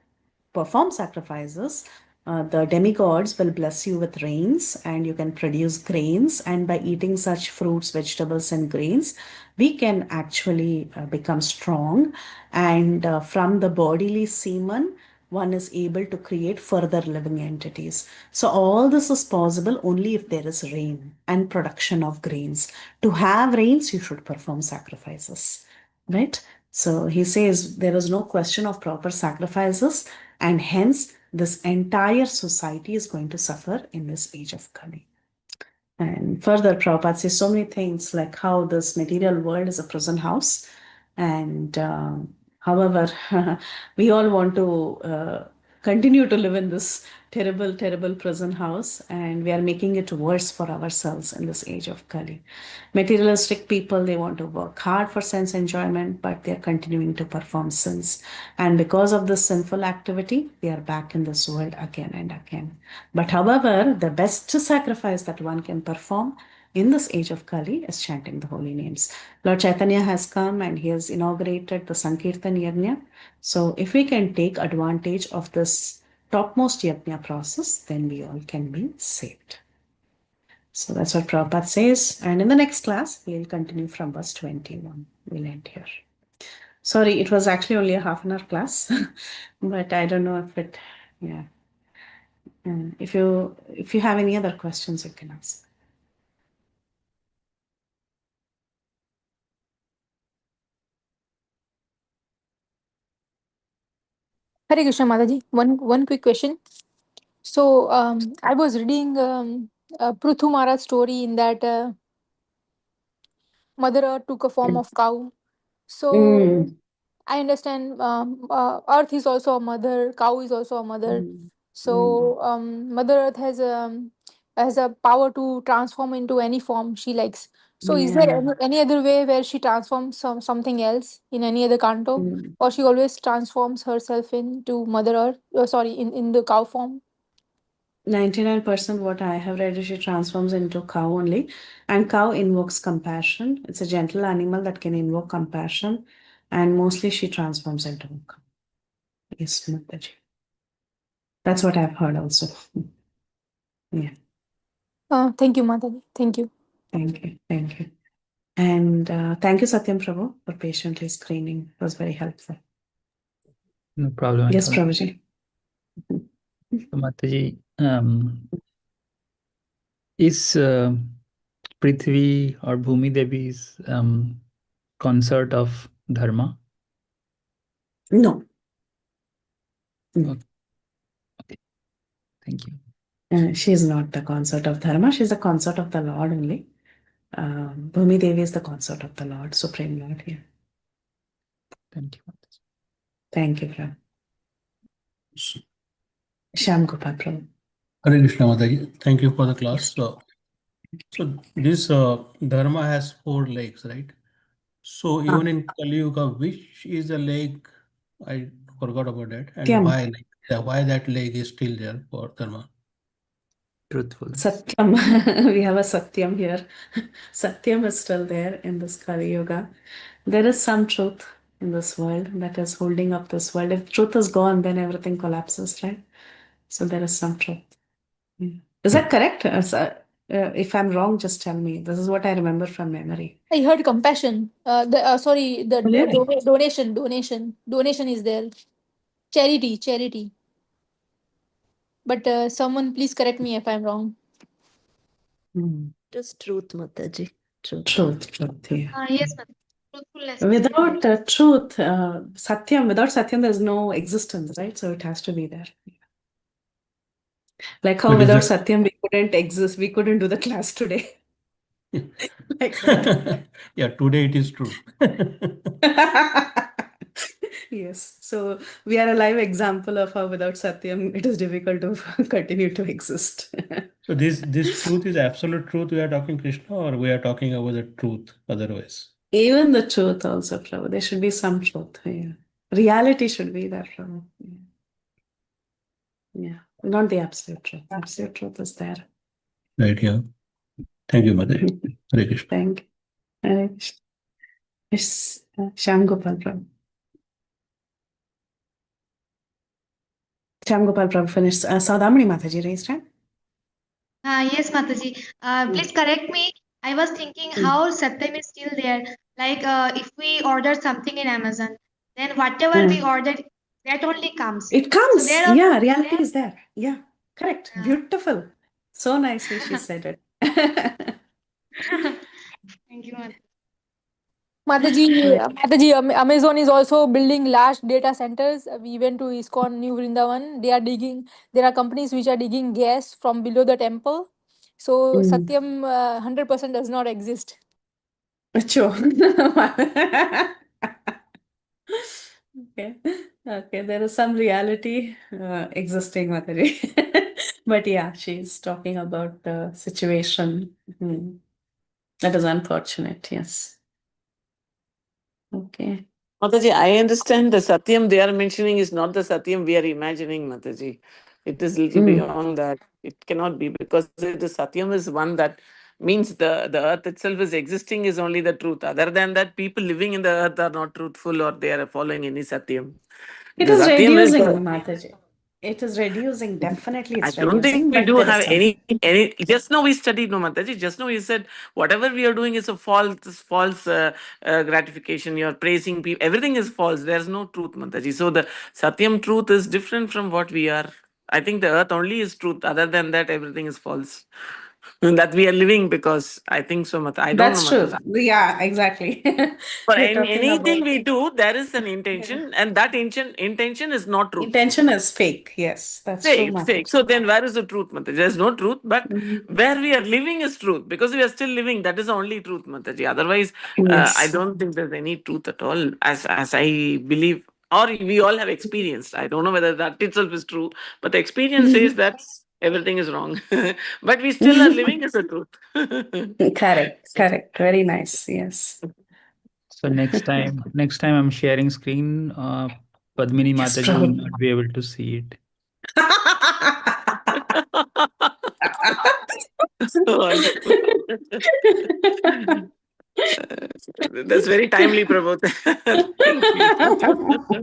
perform sacrifices, the demigods will bless you with rains and you can produce grains. And by eating such fruits, vegetables, and grains, we can actually become strong. And from the bodily semen, one is able to create further living entities. So all this is possible only if there is rain and production of grains. To have rains, you should perform sacrifices, right? So he says there is no question of proper sacrifices, and hence this entire society is going to suffer in this age of Kali. And further, Prabhupada says so many things like how this material world is a prison house. And however, we all want to continue to live in this terrible, terrible prison house, and we are making it worse for ourselves in this age of Kali. Materialistic people, they want to work hard for sense enjoyment, but they're continuing to perform sins. And because of this sinful activity, they are back in this world again and again. But however, the best sacrifice that one can perform in this age of Kali is chanting the holy names. Lord Chaitanya has come and he has inaugurated the Sankirtan Yajna. So if we can take advantage of this topmost Yajna process, then we all can be saved. So that's what Prabhupada says. And in the next class, we'll continue from verse 21. We'll end here. Sorry, it was actually only a half an hour class, but I don't know if it, yeah. And if you have any other questions, you can ask. Hare Krishna Mataji. One quick question. So I was reading Prithu Maharaj's story in that Mother Earth took a form of cow. So I understand Earth is also a mother, cow is also a mother. So Mother Earth has a power to transform into any form she likes. So is there any other way where she transforms something else in any other canto, or she always transforms herself into Mother Earth? Sorry, in the cow form. 99% what I have read is she transforms into cow only, and cow invokes compassion. It's a gentle animal that can invoke compassion, and mostly she transforms into cow. Yes, Mataji. That's what I've heard also. Yeah. Thank you, Mataji. Thank you. Thank you. Thank you. And thank you, Satyam Prabhu, for patiently screening. It was very helpful. No problem at Yes, all. Prabhuji. So, Mataji, is Prithvi or Bhumi Devi's consort of Dharma? No. Okay. Thank you. She is not the consort of Dharma. She is the consort of the Lord only. Bhumi Devi is the consort of the Lord, Supreme Lord here. Thank you, Mataji. Thank you, Prabhu. Shyam Gopal Prabhu. Hare Krishna Mataji. Thank you for the class. So this dharma has 4 legs, right? So even in Kali Yuga, which is the leg? I forgot about that. And Satyam. why that leg is still there for dharma? Truthfulness. Satyam. We have a Satyam here. Satyam is still there in this Kali Yuga. There is some truth in this world that is holding up this world. If truth is gone, then everything collapses, right? So there is some truth. Is that correct? If I'm wrong, just tell me. This is what I remember from memory. I heard compassion. Donation is there. Charity. But someone please correct me if I'm wrong. Just truth, Mataji. Truth, yeah. Yes, Mataji. Truthfulness. Without truth, Satyam, without Satyam, there's no existence, right? So it has to be there. Like how But without Satyam, we couldn't exist. We couldn't do the class today. Like that. Yeah, today it is true. Yes. So we are a live example of how without Satyam, it is difficult to continue to exist. So this truth is absolute truth we are talking, Krishna, or we are talking about the truth otherwise? Even the truth also, Prabhu. There should be some truth. Yeah. Reality should be there, Prabhu. Yeah. Not the absolute truth. Absolute truth is there. Right, yeah. Thank you, Mother. Hare Krishna. Thank you. Hare Krishna. Yes, Shyam Gopal Prabhu. Shyam Gopal Prabhu finished. Saudamani Mataji raised hand. Yes, Mataji. Please correct me. I was thinking how Satyam is still there. Like if we order something in Amazon, then whatever we ordered, that only comes. It So comes. there also Yeah, reality is there. Yeah, correct. Beautiful. So nicely she said it. Thank you, Mataji. Mataji, Amazon is also building large data centers. We went to ISKCON New Vrindavan. They are digging. There are companies which are digging gas from below the temple. So Satyam 100% does not exist. Sure. Okay. Okay, there is some reality existing, Mataji. But yeah, she's talking about the situation. That is unfortunate, yes. Okay. Mataji, I understand the Satyam they are mentioning is not the Satyam we are imagining, Mataji. It is little beyond that. It cannot be because the Satyam is one that means the earth itself is existing is only the truth. Other than that, people living in the earth are not truthful or they are following any Satyam. It The is Satyam is reducing, the, Mataji. It is reducing. Definitely I it's don't think reducing, we but do there is have some. any. Just now we studied, no Mataji. Just now you said whatever we are doing is a false gratification. You are praising people. Everything is false. There is no truth, Mataji. So the Satyam truth is different from what we are. I think the earth only is truth. Other than that, everything is false. That we are living because I think so, Mataji. I don't know, That's true. Mataji. Yeah, exactly. For We're talking anything about we do, there is an intention, and that intention is not truth. intention is fake. Yes, that's true, Fake. Mataji. So then where is the truth, Mataji? There's no truth, but where we are living is truth because we are still living. That is the only truth, Mataji. Otherwise, I Yes. don't think there's any truth at all, as I believe, or we all have experienced. I don't know whether that itself is true, but the experience says that everything is wrong. But we still are living as the truth. Correct. Very nice. Yes. So next time I'm sharing screen, Padmini Yes, Mataji will Prabhu. not be able to see it. Wonderful. That's very timely, Prabhu. Thank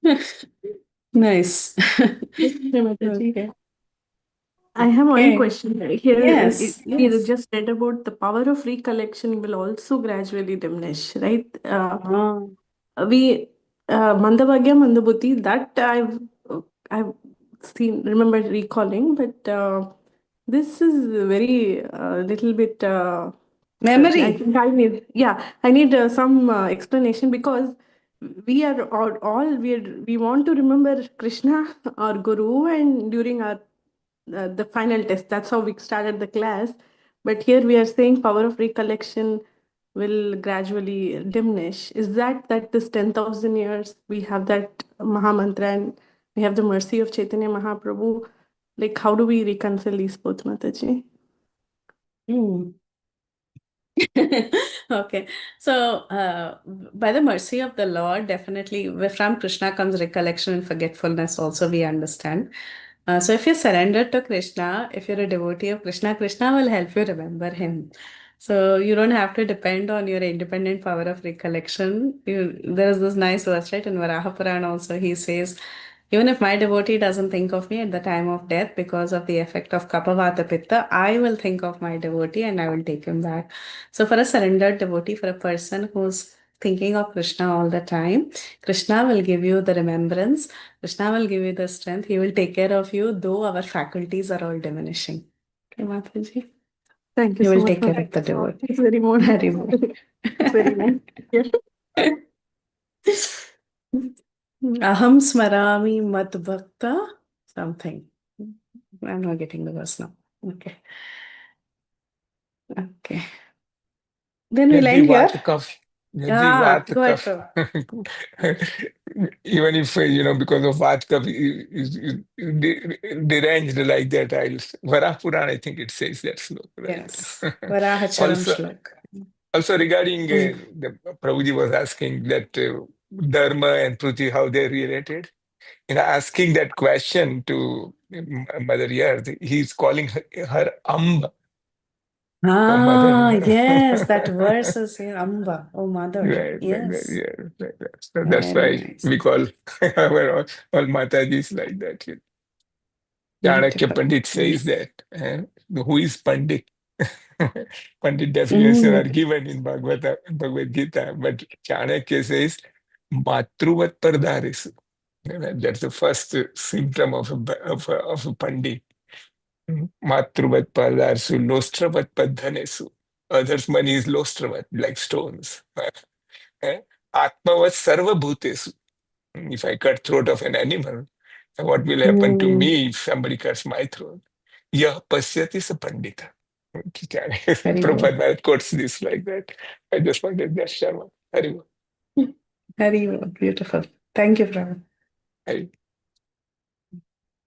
you. Nice. Mataji. Okay. I have one Okay. question here. Yes, We yes. just read about the power of recollection will also gradually diminish, right? We Mandavagya, Mandabuddhi, that I've seen, remember recalling, but this is very little bit. I Memory. think I need some explanation, because we are all we want to remember Krishna, our Guru, and during our the final test. That's how we started the class. But here we are saying power of recollection will gradually diminish. Is that this 10,000 years we have that Mahamantra and we have the mercy of Chaitanya Mahaprabhu? Like, how do we reconcile these both, Mataji? Okay, so by the mercy of the Lord, definitely from Krishna comes recollection and forgetfulness, also we understand. So if you're surrendered to Krishna, if you're a devotee of Krishna, Krishna will help you remember him. So you don't have to depend on your independent power of recollection. There is this nice verse, right? In Varaha Purana also, he says, even if my devotee doesn't think of me at the time of death because of the effect of Kapavata Pitta, I will think of my devotee and I will take him back. So for a surrendered devotee, for a person who's thinking of Krishna all the time, Krishna will give you the remembrance. Krishna will give you the strength. He will take care of you, though our faculties are all diminishing. Okay, Mataji? Thank you He so will much take for care of the that. devotee. It's very more. Very well. It's very nice. Yeah. Aham smarami mat bhakta something. I'm not getting the verse now. Okay. Okay. Then we'll end here. Go ahead, Prabhu. Even if, because of Vatkaf is deranged like that, Varaha Purana, I think it says that sloka, right? Yes. Varahacharam Shlok. Also regarding, the Prabhuji was asking that Dharma and Pruthi, how they're related. Asking that question to Mother Earth, he's calling her Amba. Mother. Yes, that verse is here, Amba, oh mother. Right, Yes. right. So that's Very why nice. we call our all Matajis like that. Chanakya Beautiful. Pandit says that. Who is Pandit? Pandit definition are given in Bhagavad Gita, but Chanakya says Matruvat Pardharesu. That's the first symptom of a Pandit. Matruvat Pardharesu, Lostravat Padhanesu. Others' money is Lostravat, like stones. Atmavat Sarva Bhutesu. If I cut throat of an animal, what will happen to me if somebody cuts my throat? Yah pasyati sa pandita. Prabhupada Maharaj quotes this like that. I just wanted that Sharma. Hari Bol. Very well. Beautiful. Thank you, Prabhu. Hari.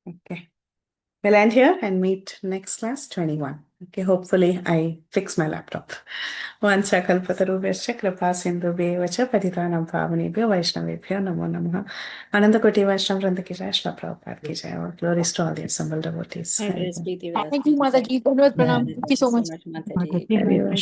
Okay. We'll end here and meet next class 21. Okay, hopefully I fix my laptop. Vanchakalpatarubhyascha kripa sindhubhyeva cha patitanam pavanebhyo vaishnavebhyo namo namah. Anandakoti Vaishnav Vrinda ki jai, Shri Prabhupada ki jai. All glories to all the assembled devotees. Hi, Hari Praise Bol. Preeti Vyas Thank you, Mataji. Mataji. Dhanavad Yeah. pranam. Thank you so much. Mataji. Hari Bol.